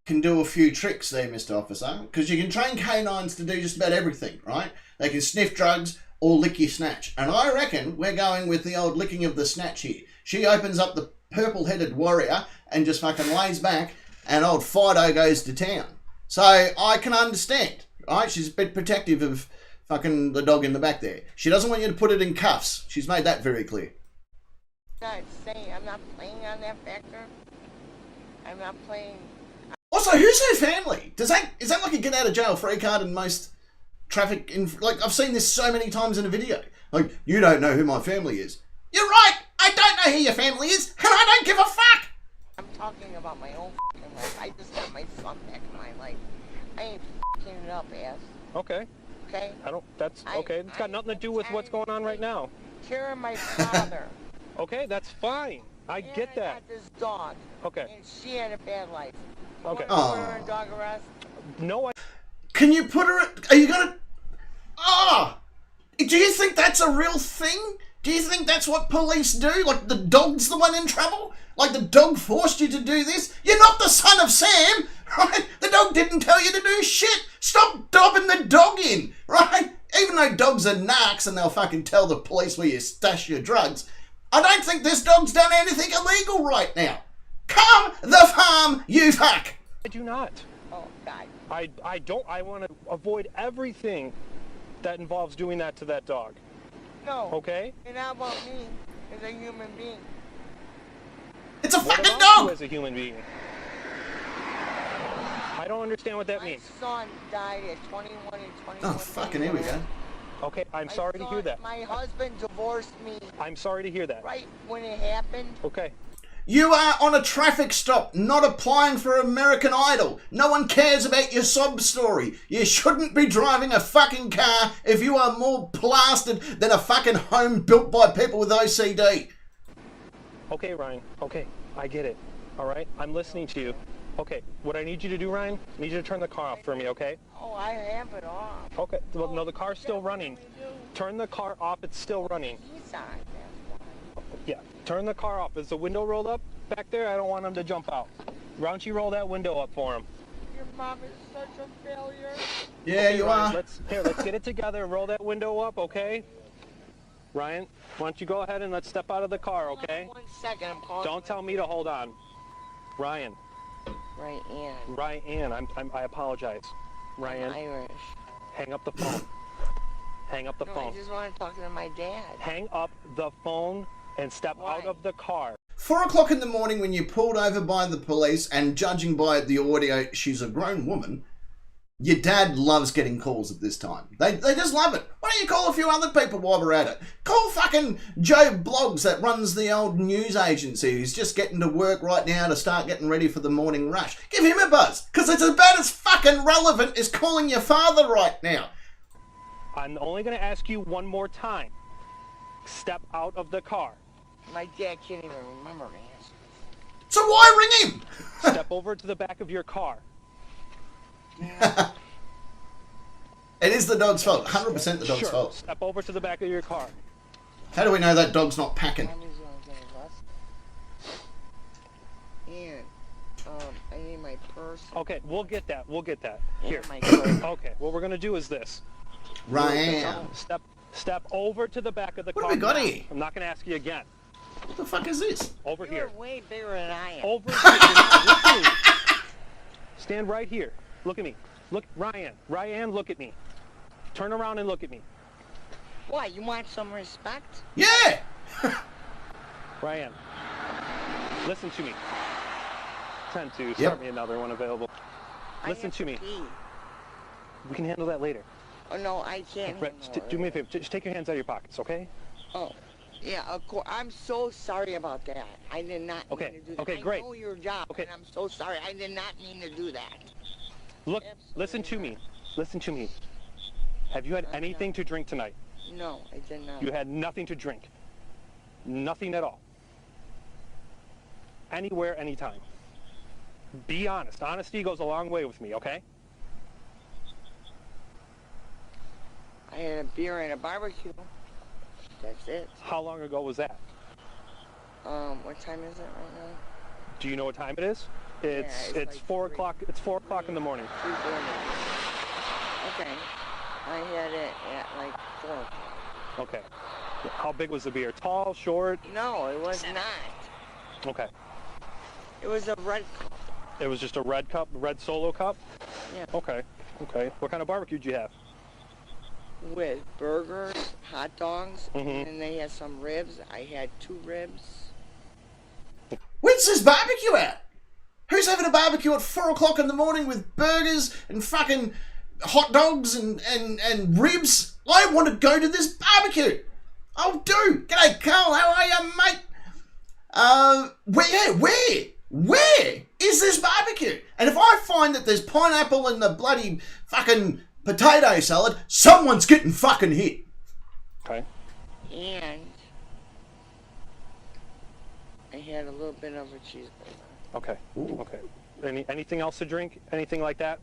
can do a few tricks there, Mr. Officer? Because you can train canines to do just about everything, right? They can sniff drugs or lick your snatch. And I reckon we're going with the old licking of the snatch here. She opens up the purple-headed warrior and just fucking lays back, and old Fido goes to town. So I can understand, right? She's a bit protective of fucking the dog in the back there. She doesn't want you to put it in cuffs. She's made that very clear. not saying I'm not playing on that factor. I'm not playing. Also, who's her family? Is that like a get out of jail free card in most traffic? Like, I've seen this so many times in a video. Like, you don't know who my family is. You're right. I don't know who your family is, and I don't give a fuck. I'm talking about my own f***ing life. I just got my son back in my life. I ain't f***ing it up, ass. Okay. Okay? That's okay. It's got nothing to do with what's going on right now. Care of my father. Okay, that's fine. I get that. I got this dog. Okay. And she had a bad life. Okay. Put her in dog arrest? No, Can you put her... Are you going to... Do you think that's a real thing? Do you think that's what police do? Like the dog's the one in trouble? Like the dog forced you to do this? You're not the son of Sam, right? The dog didn't tell you to do shit. Stop dobbing the dog in, right? Even though dogs are narcs and they'll fucking tell the police where you stash your drugs, I don't think this dog's done anything illegal right now. Come the farm, you fuck. I do not. Oh, God. I don't. I want to avoid everything that involves doing that to that dog. No. Okay? And how about me as a human being? It's a What fucking about you dog. as a human being? I don't understand what that My means. son died at 21 and 21. Oh, fucking here we go. Okay, I'm sorry to hear that. My husband divorced me I'm sorry to hear that. right when it happened. Okay. You are on a traffic stop, not applying for American Idol. No one cares about your sob story. You shouldn't be driving a fucking car if you are more plastered than a fucking home built by people with OCD. Okay, Ryan. Okay, I get it. All right, I'm listening to you. Okay, what I need you to do, Ryan, I need you to turn the car off for me, okay? Oh, I have it off. Okay, well, no, the car's still running. Turn the car off, it's still running. He's on. Yeah, turn the car off. Is the window rolled up back there? I don't want him to jump out. Why don't you roll that window up for him? Your mom is such a failure. Yeah, Okay, you Ryan, are. Let's get it together and roll that window up, okay? Ryan, why don't you go ahead and let's step out of the car, okay? 1 second, I'm calling. Don't tell me to hold on. Ryan, Right, Ann. Ryan, I apologize. Ryan, Irish. hang up the phone. Hang up the No, phone. I just want to talk to my dad. Hang up the phone and step Why? out of the car. 4 o'clock in the morning when you're pulled over by the police, and judging by the audio, she's a grown woman. Your dad loves getting calls at this time. They just love it. Why don't you call a few other people while we're at it? Call fucking Joe Bloggs that runs the old news agency who's just getting to work right now to start getting ready for the morning rush. Give him a buzz, because it's about as fucking relevant as calling your father right now. I'm only going to ask you one more time. Step out of the car. My dad can't even remember me. So why ring him? Step over to the back of your car. It is the dog's fault. 100% the dog's Sure. fault. Step over to the back of your car. How do we know that dog's not packing? Mommy's gonna get a bus. And, I need my purse. Okay, we'll get that. We'll get that. and Here. my coat. Okay, what we're going to do is this. Ryan. Step over to the back of the What car. have we got now. here? I'm not going to ask you again. What the fuck is this? Over You're here. way bigger than I am. Over here. Look at me. Stand right here. Look at me. Look, Ryan. Ryan, look at me. Turn around and look at me. What, you want some respect? Yeah! Ryan, listen to me. 10-2. Start Yep. me another one available. I Listen have to me. pee. We can handle that later. Oh, no, I can't Right, handle do me a it. favor. Just take your hands out of your pockets, okay? Oh, yeah, of course. I'm so sorry about that. I did not Okay, mean to do that. okay, great. I know your job, Okay. and I'm so sorry. I did not mean to do that. Look, Absolutely listen to not. me. Listen to me. Have you had anything to drink tonight? No, I did not. You had nothing to drink. Nothing at all. Anywhere, anytime. Be honest. Honesty goes a long way with me, okay? I had a beer and a barbecue. That's it. How long ago was that? What time is it right now? Do you know what time it is? It's it's it's like 4 3. o'clock. It's 4 o'clock in the morning. 2:30. Okay. I had it at like 4 o'clock. Okay. How big was the beer? Tall, short? No, it was not. Okay. It was a red cup. It was just a red cup, red Solo cup? Yeah. Okay. Okay. What kind of barbecue did you have? With burgers, hot dogs, Mhm. and they had some ribs. I had 2 ribs. Where's this barbecue at? Who's having a barbecue at 4 o'clock in the morning with burgers and fucking hot dogs and ribs? I want to go to this barbecue. I'll do. G'day, Carl. How are you, mate? Where is this barbecue? And if I find that there's pineapple in the bloody fucking potato salad, someone's getting fucking hit. Okay. And I had a little bit of a cheeseburger. Okay. Ooh. Okay. Anything else to drink? Anything like that?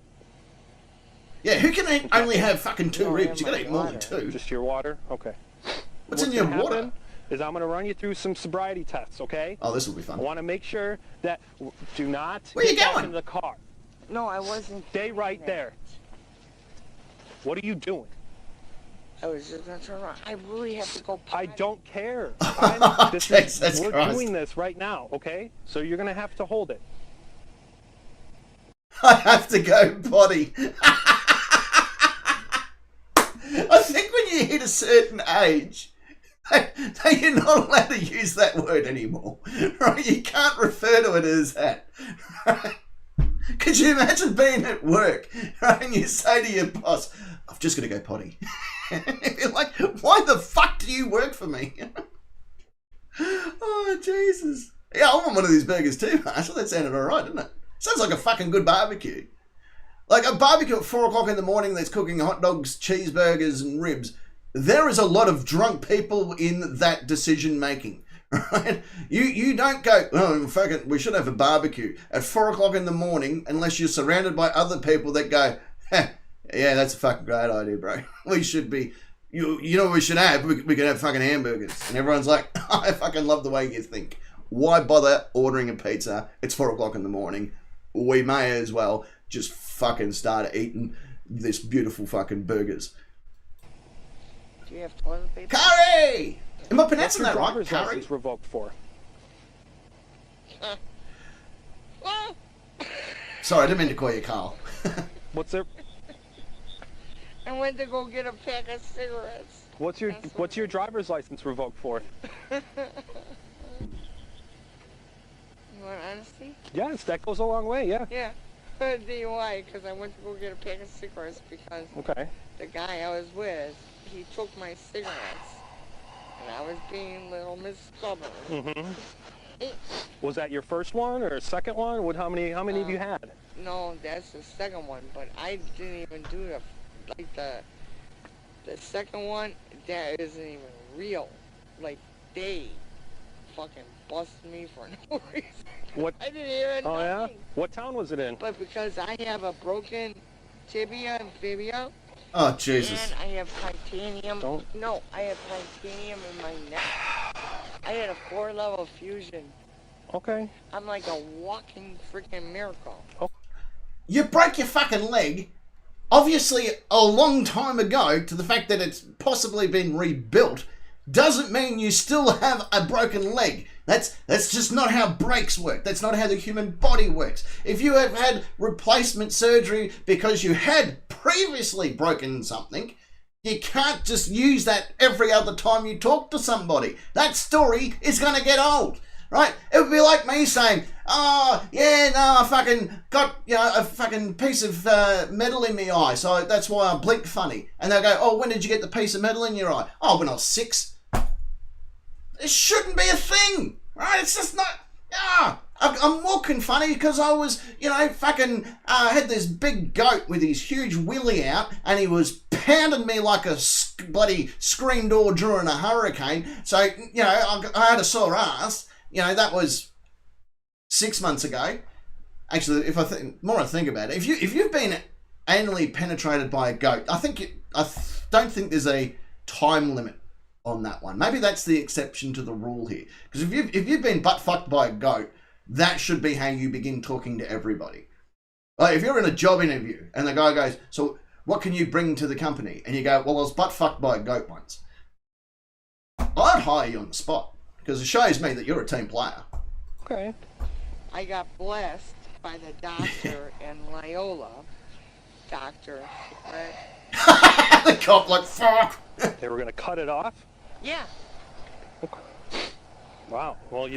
Yeah, who can only have fucking 2 No, I ribs? have You gotta my eat more than water. 2. Just your water? Okay. What's in your gonna water? happen is I'm going to run you through some sobriety tests, okay? Oh, this will be I fun. want to make sure that do not Where you get back going? into the car. No, I wasn't. Stay right there. What are you doing? I was just gonna turn around. I really have to go. I potty. don't care. Jesus We're Christ. doing this right now, okay? So you're going to have to hold it. I have to go potty. I think when you hit a certain age, you're not allowed to use that word anymore. Right? You can't refer to it as that. Right? Could you imagine being at work, right, and you say to your boss, I'm just going to go potty. You're like, why the fuck do you work for me? Oh, Jesus. Yeah, I want one of these burgers too, Marshall. That sounded alright, didn't it? Sounds like a fucking good barbecue. Like a barbecue at 4 o'clock in the morning that's cooking hot dogs, cheeseburgers and ribs. There is a lot of drunk people in that decision making. Right? You don't go, oh, fuck it, we should have a barbecue at 4 o'clock in the morning unless you're surrounded by other people that go, yeah, that's a fucking great idea, bro. We should be, you know what we should have? We could have fucking hamburgers. And everyone's like, I fucking love the way you think. Why bother ordering a pizza? It's 4 o'clock in the morning. We may as well just fucking start eating this beautiful fucking burgers. Do you have toilet paper? Curry! Am I What's pronouncing your that right? driver's Curry? license revoked for? Sorry, I didn't mean to call you Carl. What's there? I went to go get a pack of cigarettes. What's your driver's license revoked for? You want honesty? Yes, that goes a long way. Yeah. Yeah. DUI, because I went to go get a pack of cigarettes because Okay. the guy I was with, he took my cigarettes. And I was being little Miss Stubborn. Mm-hmm. Was that your first one or second one? How many have you had? No, that's the second one, but I didn't even do the second one, that isn't even real. Like, they fucking busted me for no reason. What? I didn't even know. Oh yeah. What town was it in? But because I have a broken tibia and fibia, Oh, Jesus. and I have titanium. Don't- No, I have titanium in my neck. I had a 4-level fusion. Okay. I'm like a walking freaking miracle. You broke your fucking leg, obviously a long time ago, to the fact that it's possibly been rebuilt, doesn't mean you still have a broken leg. That's just not how breaks work. That's not how the human body works. If you have had replacement surgery because you had previously broken something, you can't just use that every other time you talk to somebody. That story is going to get old, right? It would be like me saying, oh, yeah, no, I fucking got, a fucking piece of metal in my eye, so that's why I blinked funny. And they'll go, oh, when did you get the piece of metal in your eye? Oh, when I was 6. It shouldn't be a thing, right? It's just not. I'm walking funny because I was, fucking had this big goat with his huge willy out, and he was pounding me like a bloody screen door during a hurricane. So, I had a sore ass. That was 6 months ago. Actually, if I think about it, if you've been anally penetrated by a goat, I don't think there's a time limit on that one. Maybe that's the exception to the rule here. Because if you've been butt fucked by a goat, that should be how you begin talking to everybody. Like if you're in a job interview and the guy goes, so what can you bring to the company? And you go, well, I was butt fucked by a goat once. I'd hire you on the spot because it shows me that you're a team player. Okay. I got blessed by the doctor in Loyola. Doctor, right? The cop like, fuck. They were gonna cut it off. Yeah. Wow. Well,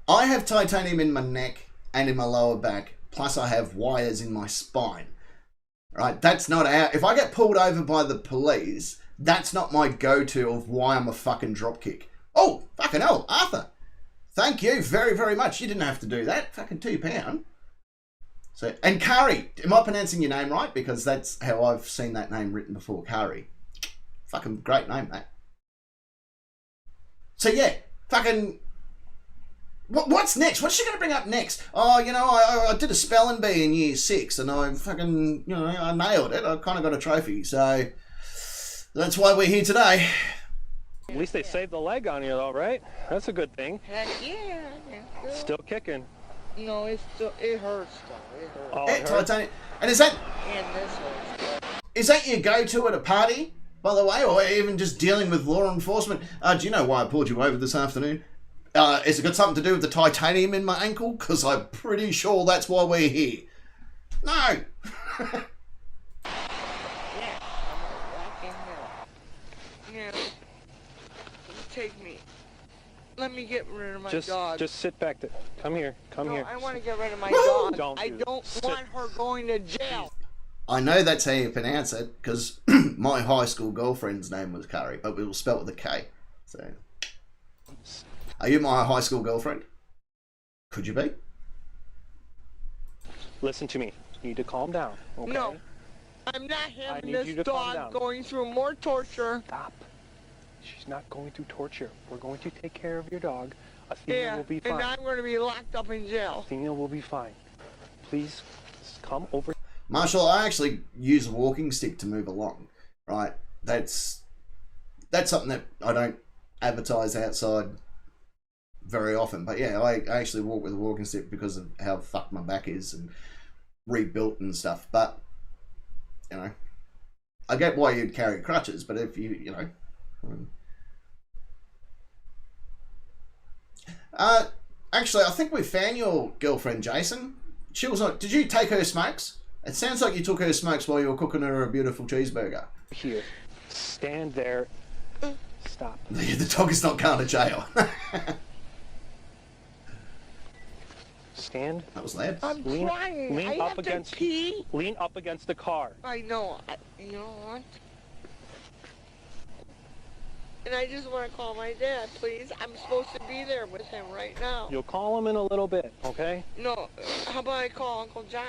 I have titanium in my neck and in my lower back, plus I have wires in my spine. Right? That's not if I get pulled over by the police, that's not my go-to of why I'm a fucking dropkick. Oh, fucking hell, Arthur. Thank you very, very much. You didn't have to do that. Fucking £2. So, and Kari, am I pronouncing your name right? Because that's how I've seen that name written before, Kari. Fucking great name, mate. So yeah, fucking... What's next? What's she going to bring up next? Oh, you know, I did a spelling bee in year 6 and I fucking, you know, I nailed it. I kind of got a trophy. So that's why we're here today. At least they saved the leg on you, though, right? That's a good thing. Heck yeah. Still kicking. No, it hurts though. It hurts. Oh, it hurts. Titanium. And is that This hurts. is that your go-to at a party, by the way, or even just dealing with law enforcement? Do you know why I pulled you over this afternoon? Has it got something to do with the titanium in my ankle? Because I'm pretty sure that's why we're here. No. Yeah, I'm right in there. Yeah. Take me. Let me get rid of my dog. Just sit back there. Come here. Come No, here. I want to get rid of my dog. I Sit. don't want her going to jail. I know that's how you pronounce it, because my high school girlfriend's name was Kari, but we will spell it with a K. So, are you my high school girlfriend? Could you be? Listen to me. You need to calm down. Okay? No. I'm not having need you this to calm dog down. going through more torture. Stop. She's not going through torture. We're going to take care of your dog. Athena Yeah, will be fine. and I'm going to be locked up in jail. Athena will be fine. Please, come over. Marshall, I actually use a walking stick to move along, right? That's something that I don't advertise outside very often. But yeah, I actually walk with a walking stick because of how fucked my back is and rebuilt and stuff. But, you know, I get why you'd carry crutches, but if you know... Actually, I think we found your girlfriend, Jason. She was on... Did you take her smokes? It sounds like you took her smokes while you were cooking her a beautiful cheeseburger. Here. Stand there. Stop. The dog is not going to jail. Stand. That was loud. I'm trying. Lean I up have against. to pee. Lean up against the car. I know. You know what? And I just want to call my dad, please. I'm supposed to be there with him right now. You'll call him in a little bit, okay? No, how about I call Uncle John?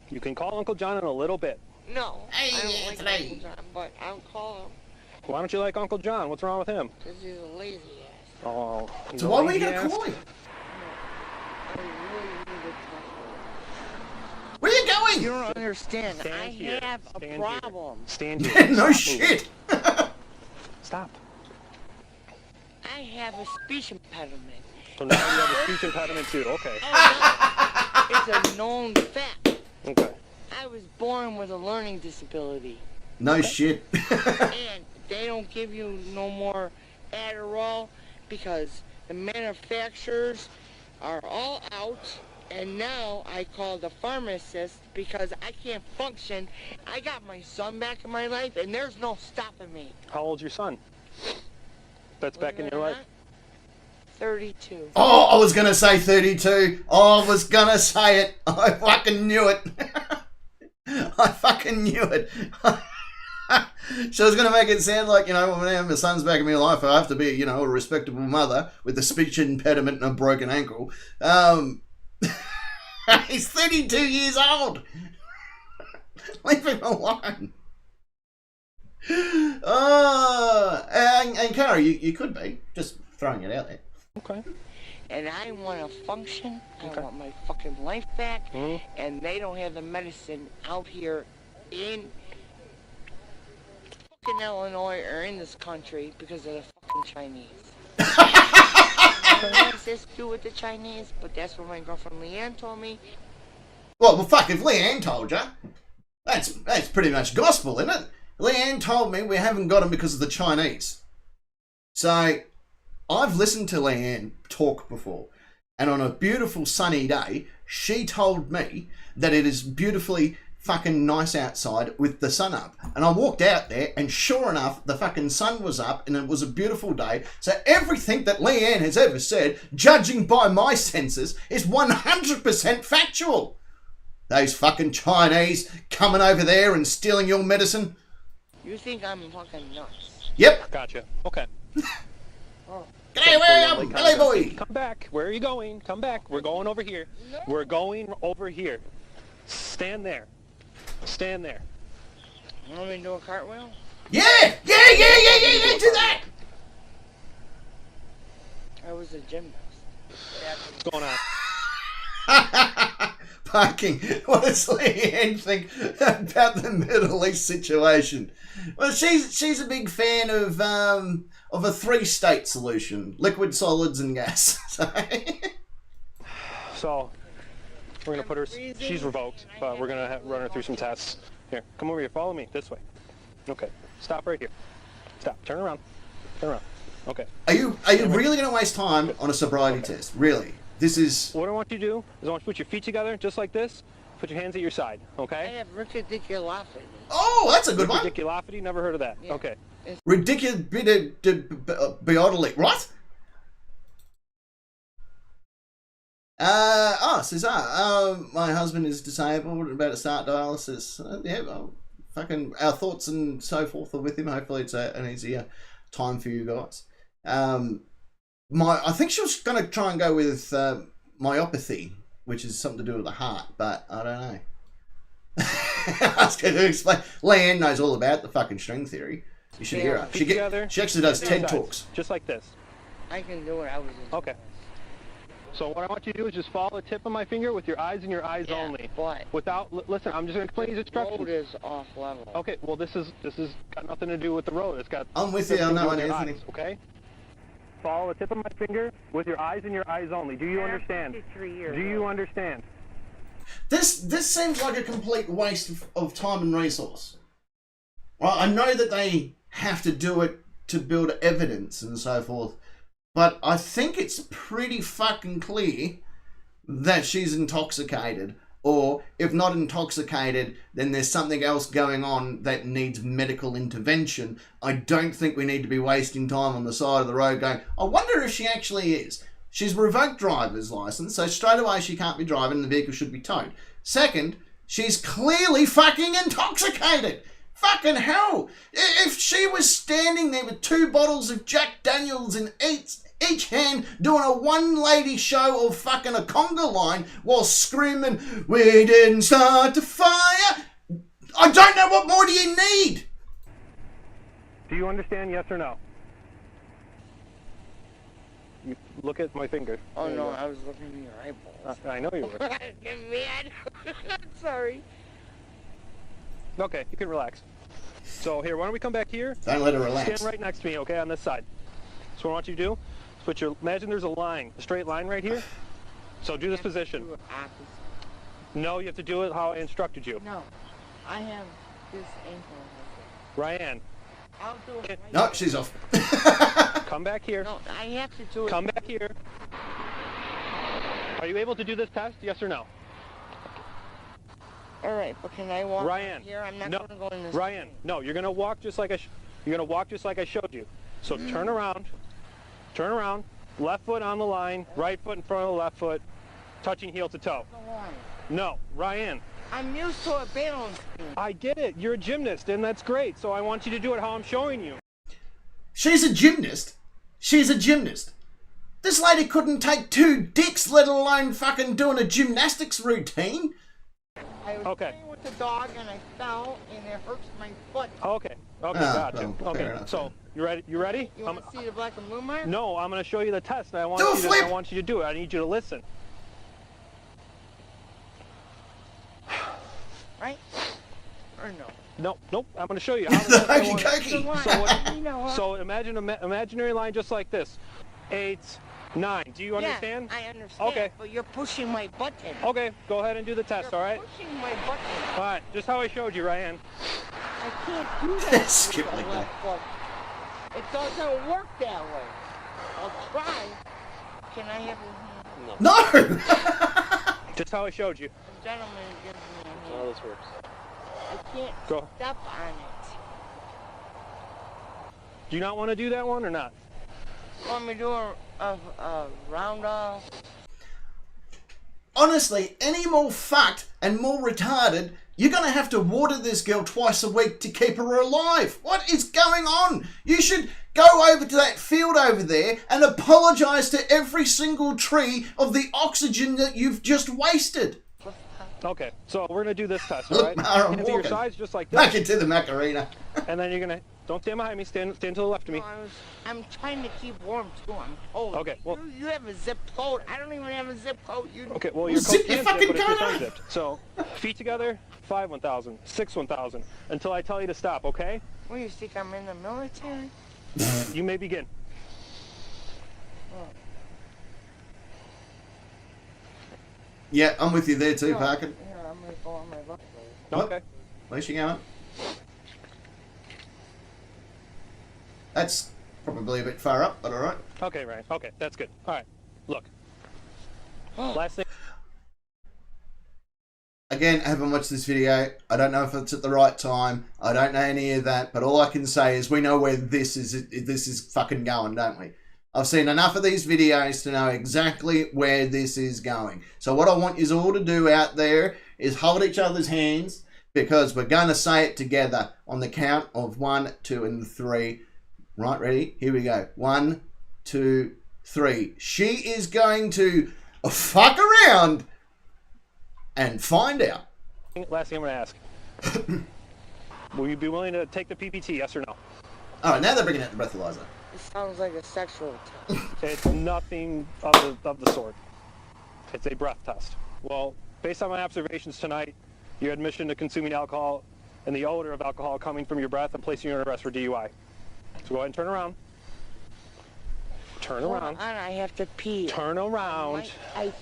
You can call Uncle John in a little bit. No, Hey, I don't it's like me. Uncle John, but I'll call him Why don't you like Uncle John? What's wrong with him? because he's a lazy ass. Oh. he's So a why were you lazy going to ass. call him? I really need to talk Where are you to him. going? You don't understand. Stand I here. have a Stand problem. Here. Stand here. No Stop shit. moving. Stop. I have a speech impediment. So now you have a speech impediment too. Okay. Oh, no. It's a known fact. Okay. I was born with a learning disability. No shit. And they don't give you no more Adderall because the manufacturers are all out. And now I call the pharmacist because I can't function. I got my son back in my life and there's no stopping me. How old's your son? That's back in Believe your it or life. not, 32. Oh, I was going to say 32. Oh, I was going to say it. I fucking knew it. I fucking knew it. She was going to make it sound like, you know, when my son's back in my life, I have to be, you know, a respectable mother with a speech impediment and a broken ankle. He's 32 years old. Leave him alone. Oh, and Kara, you could be. Just throwing it out there. Okay. And I want to function. Okay. I want my fucking life back. Mhm. And they don't have the medicine out here in fucking Illinois or in this country because of the fucking Chinese. What does this do with the Chinese? But that's what my girlfriend Leanne told me. Well, fuck, if Leanne told you, that's pretty much gospel, isn't it? Leanne told me we haven't got them because of the Chinese. So, I've listened to Leanne talk before, and on a beautiful sunny day, she told me that it is beautifully fucking nice outside with the sun up. And I walked out there, and sure enough, the fucking sun was up, and it was a beautiful day. So everything that Leanne has ever said, judging by my senses, is 100% factual. Those fucking Chinese coming over there and stealing your medicine. You think I'm fucking nuts. Yep. Gotcha. Okay. Oh, G'day, where are you? Hello, boy. Come back. Where are you going? Come back. We're going over here. We're going over here. Stand there. Stand there. You want me to do a cartwheel? Yeah, do that. I was a gymnast. What's going on? Parking. What does Leanne think about the Middle East situation? Well, she's a big fan of a 3-state solution: liquid, solids, and gas. So we're gonna put her. She's revoked, but we're gonna run her through some tests. Here, come over here. Follow me this way. Okay. Stop right here. Stop. Turn around. Turn around. Okay. Are you really going to waste time on a sobriety test? Really? This is... What I want you to do is I want you to put your feet together, just like this. Put your hands at your side, I okay? have radiculopathy. Oh, that's a good one. Radiculopathy? Never heard of that. Yeah. Okay. Ridiculous. What? Cesar. My husband is disabled and about to start dialysis. Yeah, well, fucking our thoughts and so forth are with him. Hopefully it's an easier time for you guys. I think she was going to try and go with myopathy, which is something to do with the heart, but I don't know. Ask her to explain. Leanne knows all about the fucking string theory. You should hear her. She actually does TED Talks. Just like this. I can do it. I was a Okay. So what I want you to do is just follow the tip of my finger with your eyes and your eyes Yeah, only. but Listen, I'm just going to explain these the instructions. road is off level. Okay, well this is got nothing to do with the road. It's got I'm with you on that one, Anthony. eyes, okay? Follow the tip of my finger with your eyes and your eyes only. Do you understand? 53 years Do you old. understand? This seems like a complete waste of time and resource. Well, I know that they have to do it to build evidence and so forth, but I think it's pretty fucking clear that she's intoxicated, or if not intoxicated, then there's something else going on that needs medical intervention. I don't think we need to be wasting time on the side of the road going, I wonder if she actually is. She's revoked driver's license, so straight away she can't be driving, the vehicle should be towed. Second, she's clearly fucking intoxicated. Fucking hell. If she was standing there with 2 bottles of Jack Daniels in each hand doing a one-lady show of fucking a conga line while screaming, we didn't start the fire. I don't know, what more do you need? Do you understand, yes or no? You look at my finger. Oh There you no, go. I was looking at your eyeballs. I know you were. Get mad. Sorry. Okay, you can relax. So here, why don't we come back here? Don't let her relax. Stand right next to me, okay, on this side. So what I want you to do is imagine there's a line, a straight line right here. So do this position. Do it opposite. No, you have to do it how I instructed you. No, I have this ankle. Ryan, I'll do it. Right No, she's off. come back here. No, I have to do it. Come back here. Are you able to do this test, yes or no? All right, but can I walk Ryan, here? I'm not no, going to go in this. Ryan, no, you're gonna walk just like I showed you. So turn around, left foot on the line, right foot in front of the left foot, touching heel to toe. Go on. No, Ryan, I'm used to a balance beam. I get it. You're a gymnast, and that's great. So I want you to do it how I'm showing you. She's a gymnast. She's a gymnast. This lady couldn't take 2 dicks, let alone fucking doing a gymnastics routine. I was Okay. playing with the dog and I fell and it hurts my foot. Okay. Okay. Ah, Gotcha. well, fair Okay. enough. So you ready? You ready? You want to see the black and blue mark? No, I'm going to show you the test, and I want Do a you to. flip. I want you to do it. I need you to listen. Right? Or no? No, nope. I'm going to show you how to The test. I hokey want- cokey. So what? You know what? So imagine an imaginary line just like this. 8, 9. Do you understand? Yeah, I understand. Okay. But you're pushing my button. Okay. Go ahead and do the test. You're All right. pushing my button. All right. Just how I showed you, Ryan. I can't do that. Skip with like the left foot. It doesn't work that way. I'll try. Can I have your hand? No! Just how I showed you. The gentleman gives me a hand. How this works. I can't Go. step on it. Do you not want to do that one or not? Want me to do a round off? Honestly, any more fucked and more retarded You're going to have to water this girl twice a week to keep her alive. What is going on? You should go over to that field over there and apologise to every single tree of the oxygen that you've just wasted. Okay, so we're going to do this test, all right? Hands at your sides just like this. Back into the Macarena. And then you're going to, don't stand behind me, stand to the left of me. I'm trying to keep warm too. I'm cold. Okay, well. You have a zip coat. I don't even have a zip coat. Okay, well, your zip coat your can fucking zip, but it's coat unzipped. So, feet together, 5 1,000, 6 1,000, until I tell you to stop, okay? What, you think I'm in the military? You may begin. Yeah, I'm with you there too, Parkin. Yeah, I'm going to go on my left leg. What? Okay. Where's she going? That's probably a bit far up, but alright. Okay, Ryan. Okay, that's good. All right, look. Last thing. Again, I haven't watched this video. I don't know if it's at the right time. I don't know any of that, but all I can say is we know where this is fucking going, don't we? I've seen enough of these videos to know exactly where this is going. So what I want you all to do out there is hold each other's hands, because we're going to say it together on the count of 1, 2, and 3. Right, ready? Here we go. 1, 2, 3. She is going to fuck around and find out. Last thing I'm going to ask. Will you be willing to take the PPT, yes or no? All right, now they're bringing out the breathalyzer. It sounds like a sexual test. It's nothing of the sort. It's a breath test. Well, based on my observations tonight, your admission to consuming alcohol and the odor of alcohol coming from your breath, and placing you under arrest for DUI. So go ahead and turn around. Turn around. Hold on, I have to pee. Turn around.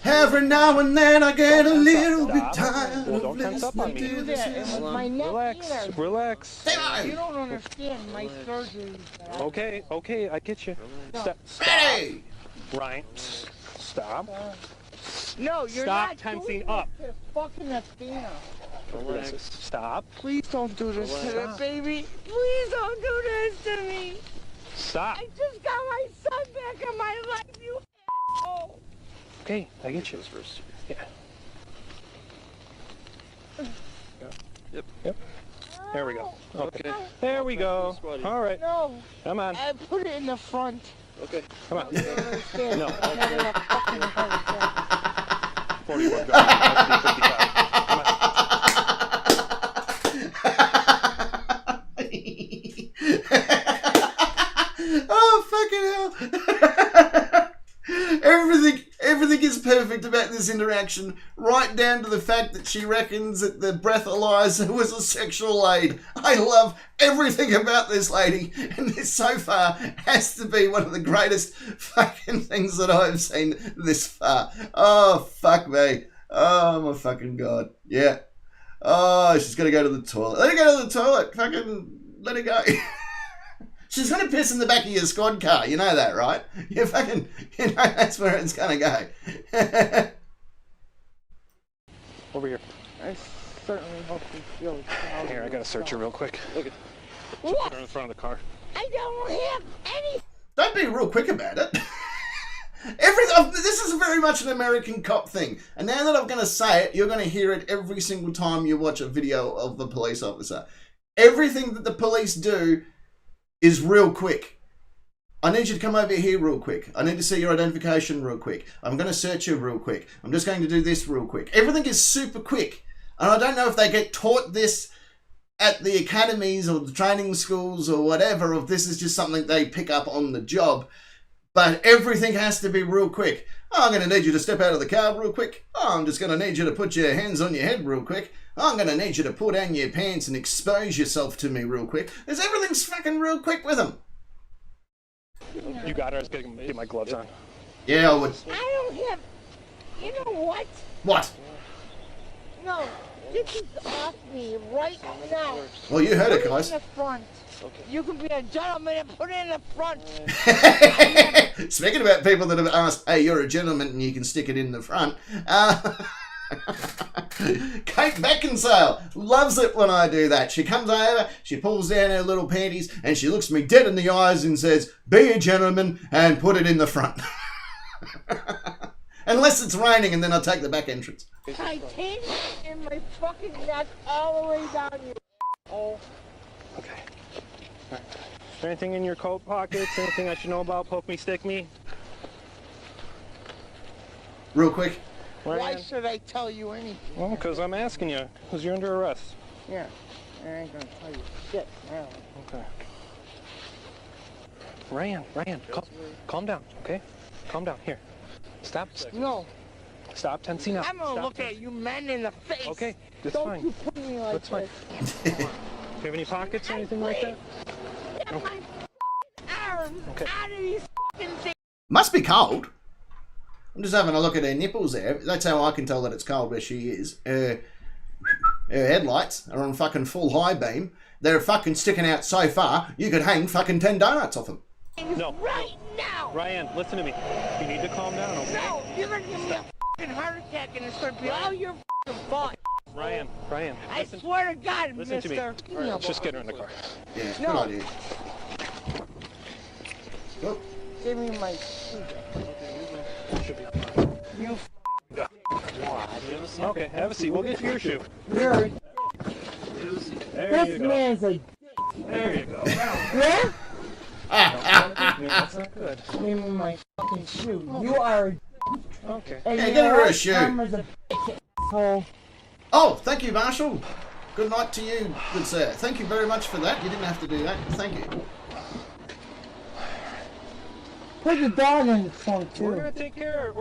Every now and then I get a little bit Stop. tired. Well, don't tense up on me. Do that, and with my neck Relax. either. Relax. You don't understand my surgery. Okay, I get you. Stop. Ready? Ryan, stop. No, you're Stop not tensing doing up. This to fucking Athena. Relax. Stop. Please don't do this to the baby. Please don't do this to me. Stop. I just got my son back in my life, you asshole. Okay, I get you. First. Yeah. Yep. There we go. Okay. There we go. All right. No. Come on. I put it in the front. Okay. Come on. No. No. I have a fucking heart attack. 41 guard. 55. Come on. Oh, fucking hell. Everything is perfect about this interaction, right down to the fact that she reckons that the breathalyzer was a sexual aid. I love everything about this lady, and this so far has to be one of the greatest fucking things that I've seen this far. Oh, fuck me. Oh, my fucking God. Yeah. Oh, she's going to go to the toilet. Let her go to the toilet. Fucking let her go. She's going to piss in the back of your squad car. You know that, right? You fucking, you know that's where it's going to go. Over here. I certainly hope you feel proud. Here, I got to search her real quick. Look at What? her in front of the car. I don't have any. Don't be real quick about it. This is very much an American cop thing. And now that I'm going to say it, you're going to hear it every single time you watch a video of the police officer. Everything that the police do is real quick. I need you to come over here real quick. I need to see your identification real quick. I'm going to search you real quick. I'm just going to do this real quick. Everything is super quick. And I don't know if they get taught this at the academies or the training schools or whatever, or if this is just something they pick up on the job. But everything has to be real quick. Oh, I'm going to need you to step out of the car real quick. Oh, I'm just going to need you to put your hands on your head real quick. Oh, I'm going to need you to pull down your pants and expose yourself to me real quick. There's everything's fucking real quick with them. You got her. I was going to get my gloves on. Yeah, I would. I don't have. You know what? What? No, this is off me right now. Well, you heard it, Put guys. in the front. Okay. You can be a gentleman and put it in the front. Speaking about people that have asked, hey, you're a gentleman and you can stick it in the front. Kate Beckinsale loves it when I do that. She comes over, she pulls down her little panties, and she looks me dead in the eyes and says, be a gentleman and put it in the front. Unless it's raining, and then I'll take the back entrance. titanium in my fucking neck all the way down here. Oh. Okay. All right. Is there anything in your coat pockets? Anything I should know about? Poke me, stick me? Real quick. Why should I tell you anything? Well, because I'm asking you. Because you're under arrest. Yeah. I ain't gonna tell you shit now. Okay. Ryan, calm down, okay? Calm down. Here. Stop. No. Stop tensing up. I'm gonna look at you men in the face. Okay, that's Don't fine. you put me like That's fine. this. Do you have any pockets or anything like that? Get my arms Okay. out of these fucking things. Must be cold. I'm just having a look at her nipples there. That's how I can tell that it's cold where she is. Her headlights are on fucking full high beam. They're fucking sticking out so far, you could hang fucking 10 donuts off them. No. Right now. Ryan, listen to me. You need to calm down, okay? No, you're gonna give me a fucking heart attack and it's gonna be all your fucking fault. Ryan, I listen. swear to God, Listen to me. mister. All right, let's just get her in the car. Yeah, No. good idea. Oh, Give me my shoe. Should be fine. You Okay, have a seat. We'll get you your shoe. You're, There this you go. man's a There you go. yeah? That's not good. Give me my fucking shoe. You are a Okay. and Hey, you get know her a what? shoe. Karma's a bitch, asshole. oh, thank you, Marshall. Good night to you, good sir. Thank you very much for that. You didn't have to do that. Thank you. Put the dog in the trunk too. We're gonna take care of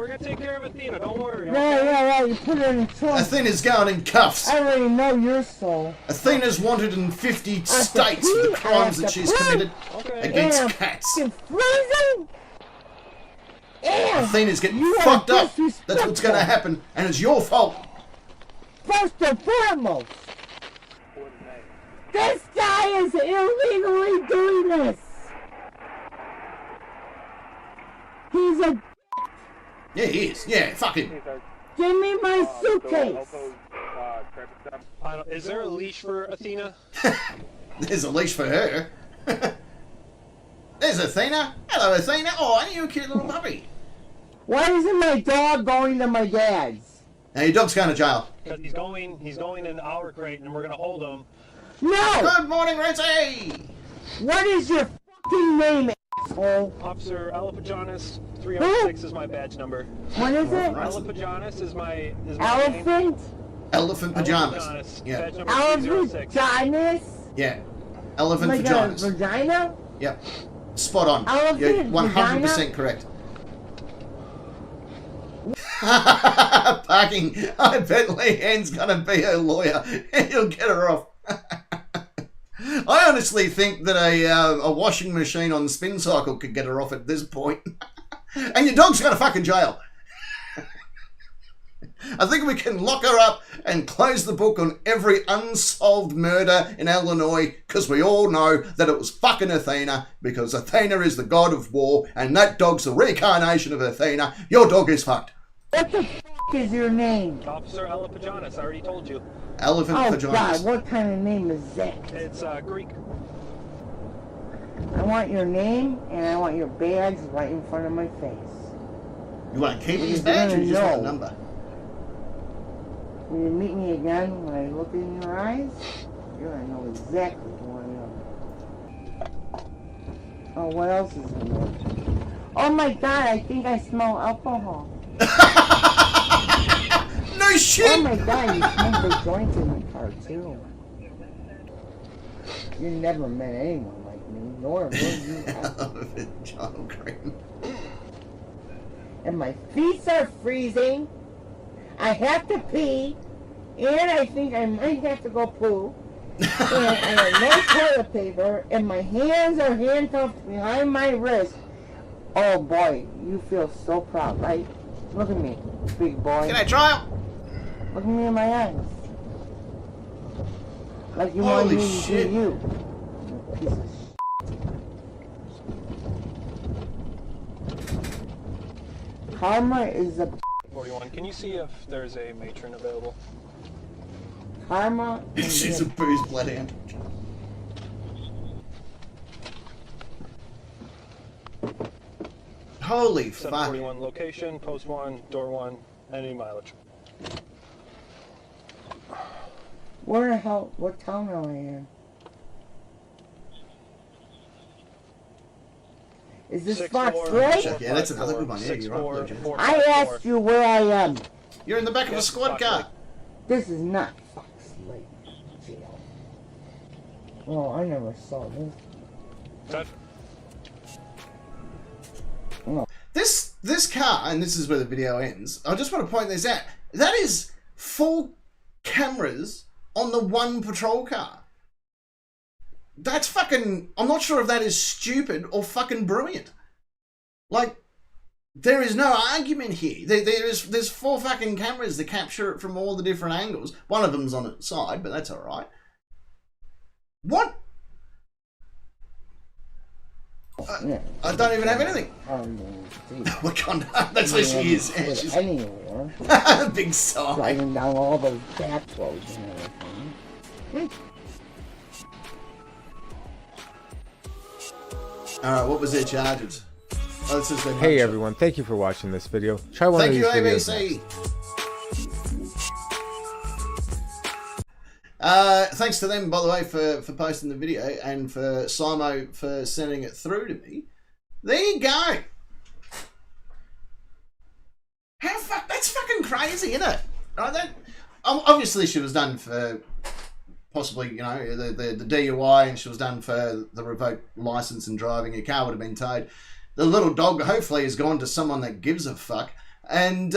Athena, don't worry. Yeah. You put it in the trunk. Athena's going in cuffs. I already know your soul. Athena's wanted in 50 to states for pee, the crimes I that have to she's pee. committed Okay. against And cats. fucking freezing. And Athena's getting you are fucked up. That's what's disrespectful. going to happen, and it's your fault. First and foremost, this guy is illegally doing this. He's a. Yeah, he is. Yeah, fuck him. Give me my suitcase. Is there a leash for Athena? There's a leash for her. There's Athena. Hello, Athena. Oh, aren't you a cute little puppy? Why isn't my dog going to my dad's? Now, your dog's going to jail. Because he's going in our crate and we're gonna hold him. No! Good morning, Rizzy. What is your fucking name, asshole? Officer Elapajanis 306 is my badge number. What is it? Elapajanis is my name. Elephant? Elephant pajamas. Elapajanis, Yeah. badge number Elephant 306. vaginas? Yeah. Elephant Like a pajamas. vagina? Yep. Spot on. Elephant You're 100% vagina? correct. Parking. I bet Leanne's gonna be her lawyer. He'll get her off. I honestly think that a washing machine on spin cycle could get her off at this point. And your dog's gonna fucking jail. I think we can lock her up and close the book on every unsolved murder in Illinois, because we all know that it was fucking Athena, because Athena is the god of war, and that dog's the reincarnation of Athena. Your dog is fucked. What the fuck is your name? Officer Elapajanis, I already told you. Elephant Oh pajamas. God, what kind of name is that? It's Greek. I want your name and I want your badge right in front of my face. You want to keep his You're badge or gonna you just want a know. number? When you meet me again, when I look in your eyes, you're gonna know exactly who I am. Oh, what else is in there? Oh my God, I think I smell alcohol. No shit! Oh my God, you smoke the joints in the car too. You never met anyone like me, nor will you ever. Elephant John Cream. And my feet are freezing. I have to pee, and I think I might have to go poo. And I have no toilet paper, and my hands are handcuffed behind my wrist. Oh boy, you feel so proud, right? Look at me, big boy. Can I try him? Look at me in my eyes. Like you want Holy me to shit. do you. You piece of shit. Karma is a 41. Can you see if there's a matron available? karma. She's a booze bloodhound. Holy fuck. 741 location, post 1, door 1, any mileage. Where the hell? What town am I in? Is this Fox Lake? Yeah, that's another good one. Yeah, you're right. I asked you where I am. You're in the back of a squad car. This is not Fox Lake jail. Well, I never saw this. Oh. This car, and this is where the video ends. I just want to point this out. That is 4 cameras on the one patrol car. That's fucking... I'm not sure if that is stupid or fucking brilliant. Like, there is no argument here. There's 4 fucking cameras that capture it from all the different angles. One of them's on its side, but that's alright. What? I don't even have anything. Wakanda. That's where she is. Yeah, she's anywhere. Big sigh. Driving down all those back roads and everything. Alright, what was their charges? Oh, this is their Hey mugshot. everyone, thank you for watching this video. Try one Thank of you, these ABC. videos. Thanks to them, by the way, for posting the video, and for Simo for sending it through to me. There you go. That's fucking crazy, isn't it? Right, that obviously she was done for possibly, you know, the DUI, and she was done for the revoked license and driving. Her car would have been towed. The little dog hopefully has gone to someone that gives a fuck, and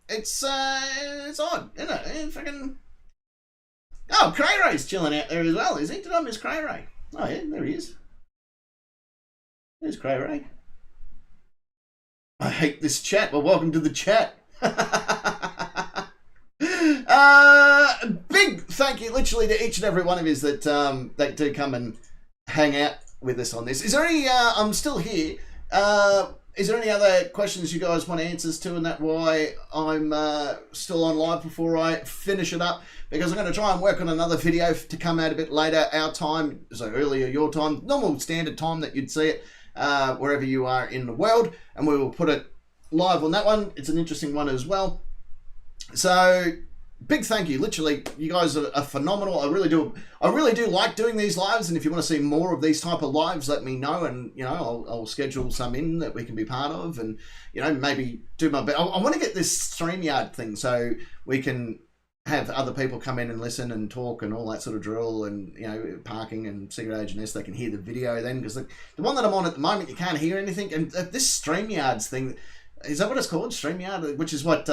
it's odd, isn't it? Fucking. Oh, Cray Ray's chilling out there as well, is he? Did I miss Cray Ray? Oh yeah, there he is. There's Cray Ray. I hate this chat. Well, welcome to the chat. Big thank you, literally, to each and every one of you that that do come and hang out with us on this. Is there any? I'm still here. Is there any other questions you guys want answers to, and that why I'm still on live before I finish it up? Because I'm going to try and work on another video to come out a bit later, our time, so earlier your time, normal standard time that you'd see it, wherever you are in the world, and we will put it live on that one. It's an interesting one as well. So big thank you, literally, you guys are phenomenal. I really do like doing these lives, and if you want to see more of these type of lives, let me know, and you know, I'll schedule some in that we can be part of, and you know, maybe do my best. I want to get this StreamYard thing so we can have other people come in and listen and talk and all that sort of drill, and you know, parking and Secret Agent S, they can hear the video then, because the one that I'm on at the moment, you can't hear anything. And this StreamYards thing, is that what it's called, StreamYard, which is what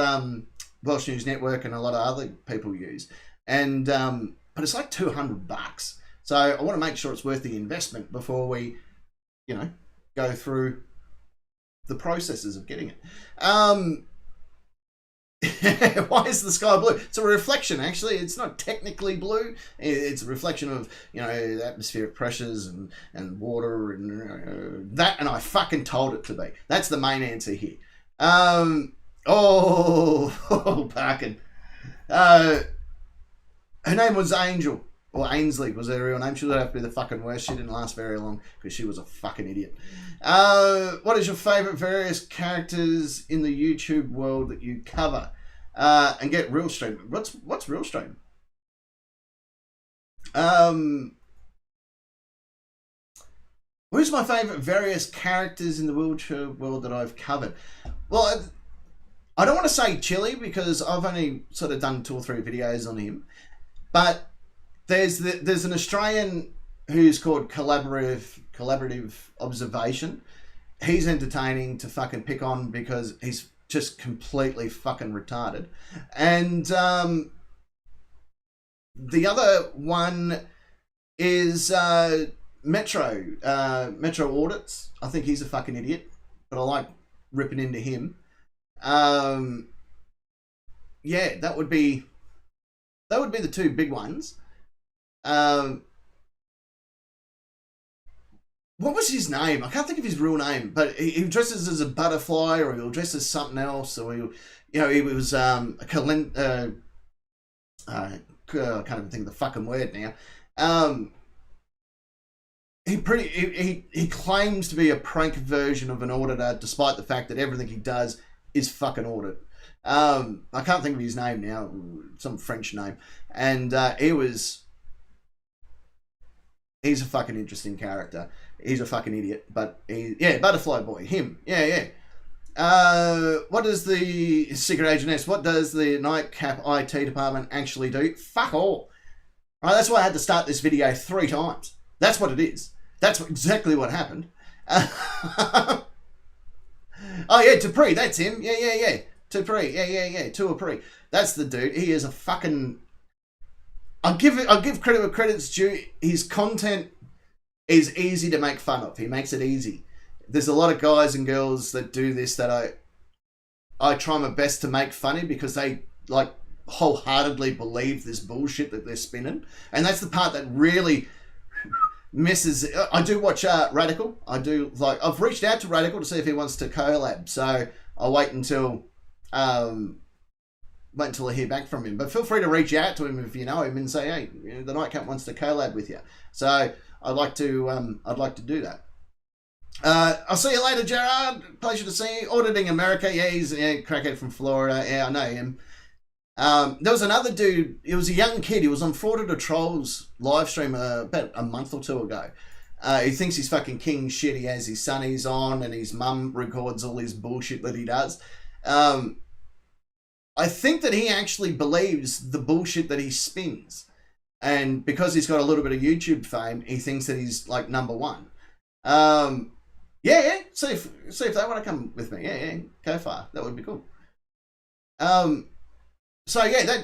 Welsh News Network and a lot of other people use, and but it's like $200, so I want to make sure it's worth the investment before we, you know, go through the processes of getting it. Why is the sky blue? It's a reflection, actually. It's not technically blue. It's a reflection of, you know, the atmospheric pressures and water and that, and I fucking told it to be. That's the main answer here. Parkin. Her name was Angel, or Ainsley was her real name. She would have to be the fucking worst. She didn't last very long because she was a fucking idiot. What is your favourite various characters in the YouTube world that you cover? And get real stream. What's real stream? Who's my favourite various characters in the wheelchair world that I've covered? Well, I don't want to say Chili because I've only sort of done 2 or 3 videos on him, but there's an Australian who's called Collaborative Observation. He's entertaining to fucking pick on because he's just completely fucking retarded. And the other one is Metro Audits. I think he's a fucking idiot, but I like ripping into him. Yeah, that would be the 2 big ones. What was his name? I can't think of his real name, but he dresses as a butterfly, or he'll dress as something else, or he was a calendar. I can't even think of the fucking word now. He claims to be a prank version of an auditor, despite the fact that everything he does is fucking audit. I can't think of his name now, some French name. And he's a fucking interesting character. He's a fucking idiot, but Butterfly Boy, him, yeah. What does the Secret Agent S, what does the Nightcap IT department actually do? Fuck all. Right, that's why I had to start this video 3 times. That's what it is. That's exactly what happened. Oh yeah, Dupree, that's him. Yeah. Dupree, yeah. Dupree. That's the dude. He is a fucking... I'll give credit where credit's due. His content is easy to make fun of. He makes it easy. There's a lot of guys and girls that do this that I try my best to make funny because they like wholeheartedly believe this bullshit that they're spinning, and that's the part that really misses. I do watch Radical. I've reached out to Radical to see if he wants to collab, so I'll wait until I hear back from him. But feel free to reach out to him if you know him and say, hey, the Nightcap wants to collab with you. So I'd like to do that. I'll see you later, Gerard. Pleasure to see you. Auditing America. Yeah, he's a crackhead from Florida. Yeah, I know him. There was another dude. He was a young kid. He was on Frauded or Trolls live stream about a month or 2 ago. He thinks he's fucking king shit. He has his sonnies on and his mum records all his bullshit that he does. I think that he actually believes the bullshit that he spins. And because he's got a little bit of YouTube fame, he thinks that he's like #1. Yeah. See if they want to come with me. Yeah. Go far. That would be cool. So yeah,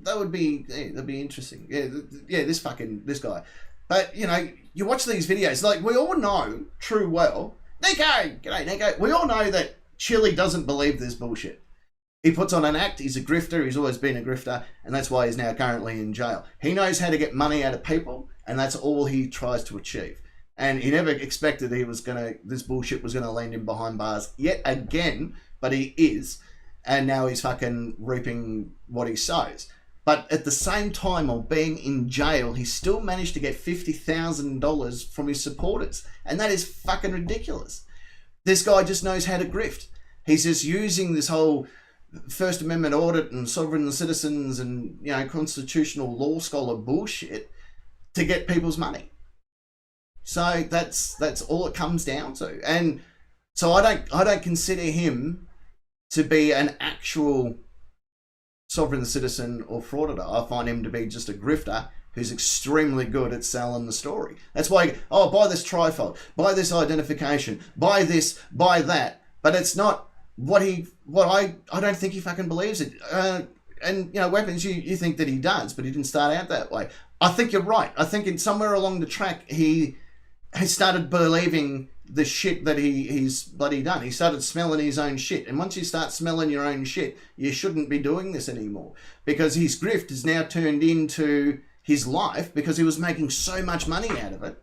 that would be that'd be interesting. Yeah. This guy. But you know, you watch these videos. Like we all know, true well. Nico, g'day Nico. We all know that Chili doesn't believe this bullshit. He puts on an act. He's a grifter. He's always been a grifter, and that's why he's now currently in jail. He knows how to get money out of people, and that's all he tries to achieve. And he never expected this bullshit was gonna land him behind bars yet again, but he is, and now he's fucking reaping what he sows. But at the same time, while being in jail, he still managed to get $50,000 from his supporters, and that is fucking ridiculous. This guy just knows how to grift. He's just using this whole First Amendment audit and sovereign citizens and constitutional law scholar bullshit to get people's money. So that's all it comes down to. And so I don't consider him to be an actual sovereign citizen or frauditor. I find him to be just a grifter who's extremely good at selling the story. That's why, buy this trifold, buy this identification, buy this, buy that. But it's not I don't think he fucking believes it. And weapons, you think that he does, but he didn't start out that way. I think you're right. I think somewhere along the track he started believing the shit that he's bloody done. He started smelling his own shit. And once you start smelling your own shit, you shouldn't be doing this anymore. Because his grift is now turned into his life because he was making so much money out of it.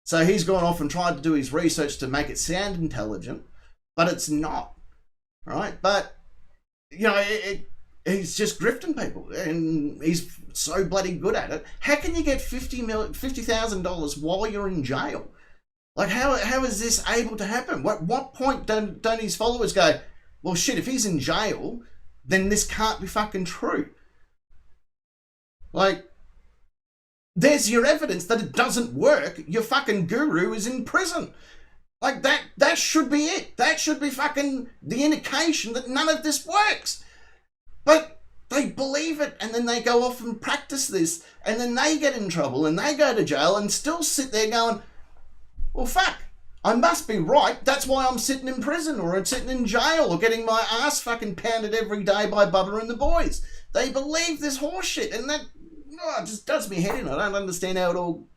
So he's gone off and tried to do his research to make it sound intelligent, but it's not. Right? But, he's just grifting people and he's so bloody good at it. How can you get $50,000 while you're in jail? Like, how is this able to happen? What point don't his followers go, well, shit, if he's in jail, then this can't be fucking true? Like, there's your evidence that it doesn't work. Your fucking guru is in prison. Like, that should be it. That should be fucking the indication that none of this works. But they believe it, and then they go off and practice this, and then they get in trouble, and they go to jail, and still sit there going, well, fuck, I must be right. That's why I'm sitting in prison, or I'm sitting in jail, or getting my ass fucking pounded every day by Bubba and the boys. They believe this horse shit, and that just does me head in. I don't understand how it all...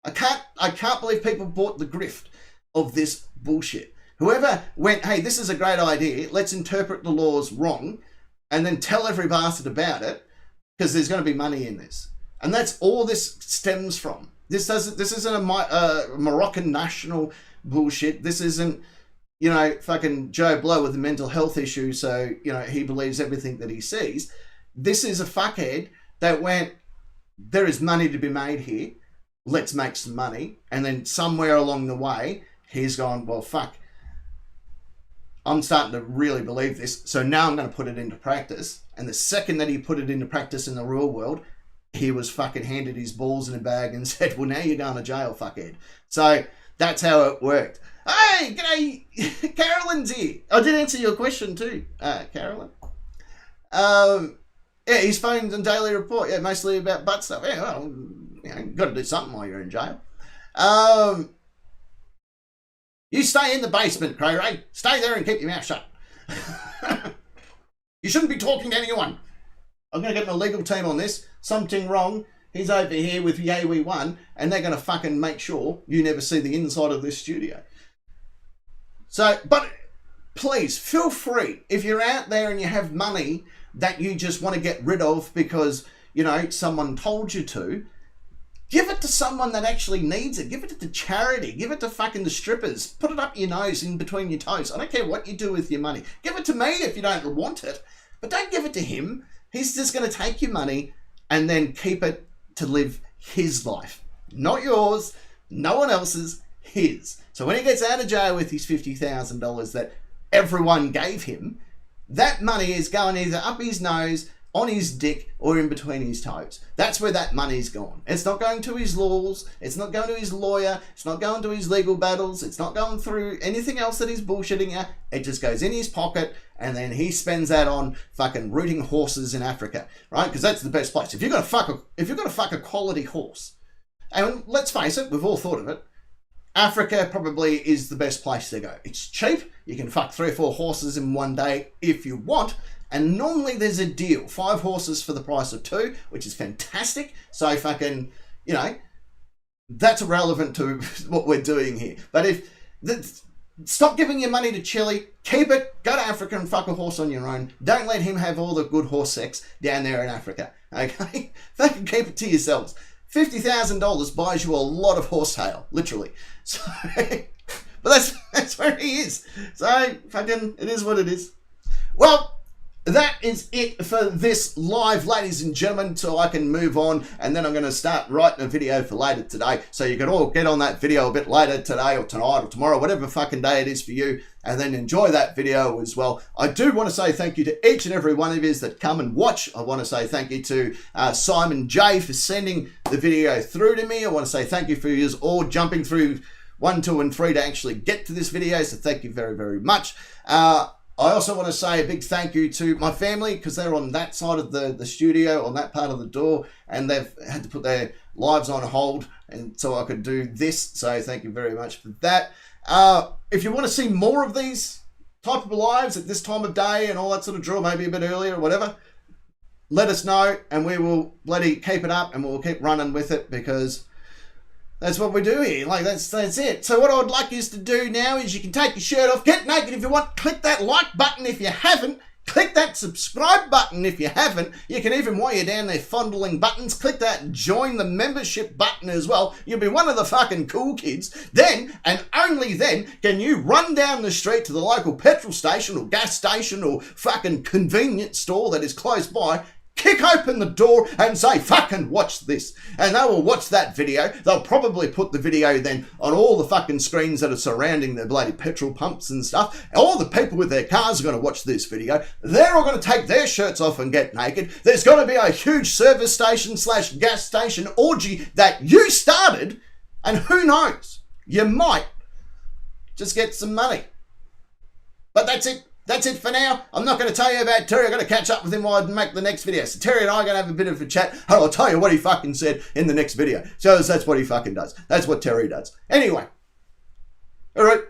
I can't believe people bought the grift of this bullshit. Whoever went, hey, this is a great idea, let's interpret the laws wrong, and then tell every bastard about it, because there's going to be money in this. And that's all this stems from. This isn't a Moroccan national bullshit. This isn't, fucking Joe Blow with a mental health issue, so, he believes everything that he sees. This is a fuckhead that went, there is money to be made here, let's make some money. And then somewhere along the way, he's gone, well, fuck, I'm starting to really believe this. So now I'm going to put it into practice. And the second that he put it into practice in the real world, he was fucking handed his balls in a bag and said, well, now you're going to jail, fuckhead. So that's how it worked. Hey, g'day, Carolyn's here. I did answer your question too, Carolyn. Yeah, his phone's on daily report. Yeah, mostly about butt stuff. Yeah, well, you know, got to do something while you're in jail. You stay in the basement, Cray Ray. Stay there and keep your mouth shut. You shouldn't be talking to anyone. I'm going to get my legal team on this. Something wrong. He's over here with Yay We Won, and they're going to fucking make sure you never see the inside of this studio. So, but please, feel free. If you're out there and you have money that you just want to get rid of because, you know, someone told you to, give it to someone that actually needs it. Give it to charity. Give it to fucking the strippers. Put it up your nose in between your toes. I don't care what you do with your money. Give it to me if you don't want it. But don't give it to him. He's just going to take your money and then keep it to live his life. Not yours. No one else's. His. So when he gets out of jail with his $50,000 that everyone gave him, that money is going either up his nose, on his dick, or in between his toes. That's where that money's gone. It's not going to his laws. It's not going to his lawyer. It's not going to his legal battles. It's not going through anything else that he's bullshitting at. It just goes in his pocket, and then he spends that on fucking rooting horses in Africa, right? Because that's the best place. If you're gonna fuck a quality horse, and let's face it, we've all thought of it, Africa probably is the best place to go. It's cheap. You can fuck 3 or 4 horses in one day if you want. And normally there's a deal. 5 horses for the price of 2, which is fantastic. So fucking, you know, that's irrelevant to what we're doing here. But stop giving your money to Chile. Keep it. Go to Africa and fuck a horse on your own. Don't let him have all the good horse sex down there in Africa. Okay? Fucking keep it to yourselves. $50,000 buys you a lot of horsetail, literally. So, but that's where he is. So, fucking, it is what it is. Well, that is it for this live, ladies and gentlemen, so I can move on, and then I'm going to start writing a video for later today, so you can all get on that video a bit later today or tonight or tomorrow, whatever fucking day it is for you, and then enjoy that video as well. I do want to say thank you to each and every one of you that come and watch. I want to say thank you to Simon J for sending the video through to me. I want to say thank you for you all jumping through 1, 2, and 3 to actually get to this video, so thank you very, very much. I also want to say a big thank you to my family, because they're on that side of the studio, on that part of the door, and they've had to put their lives on hold and so I could do this. So thank you very much for that. If you want to see more of these type of lives at this time of day and all that sort of drill, maybe a bit earlier or whatever, let us know and we will bloody keep it up and we'll keep running with it, because that's what we do here. Like, that's it. So what I would like you to do now is you can take your shirt off, get naked if you want, click that like button if you haven't, click that subscribe button if you haven't. You can even, while you're down there fondling buttons, click that join the membership button as well. You'll be one of the fucking cool kids. Then, and only then, can you run down the street to the local petrol station or gas station or fucking convenience store that is close by, kick open the door and say, fucking watch this. And they will watch that video. They'll probably put the video then on all the fucking screens that are surrounding the bloody petrol pumps and stuff. All the people with their cars are going to watch this video. They're all going to take their shirts off and get naked. There's going to be a huge service station / gas station orgy that you started. And who knows, you might just get some money. But that's it. That's it for now. I'm not going to tell you about Terry. I'm going to catch up with him while I make the next video. So Terry and I are going to have a bit of a chat, and I'll tell you what he fucking said in the next video. So that's what he fucking does. That's what Terry does. Anyway. All right.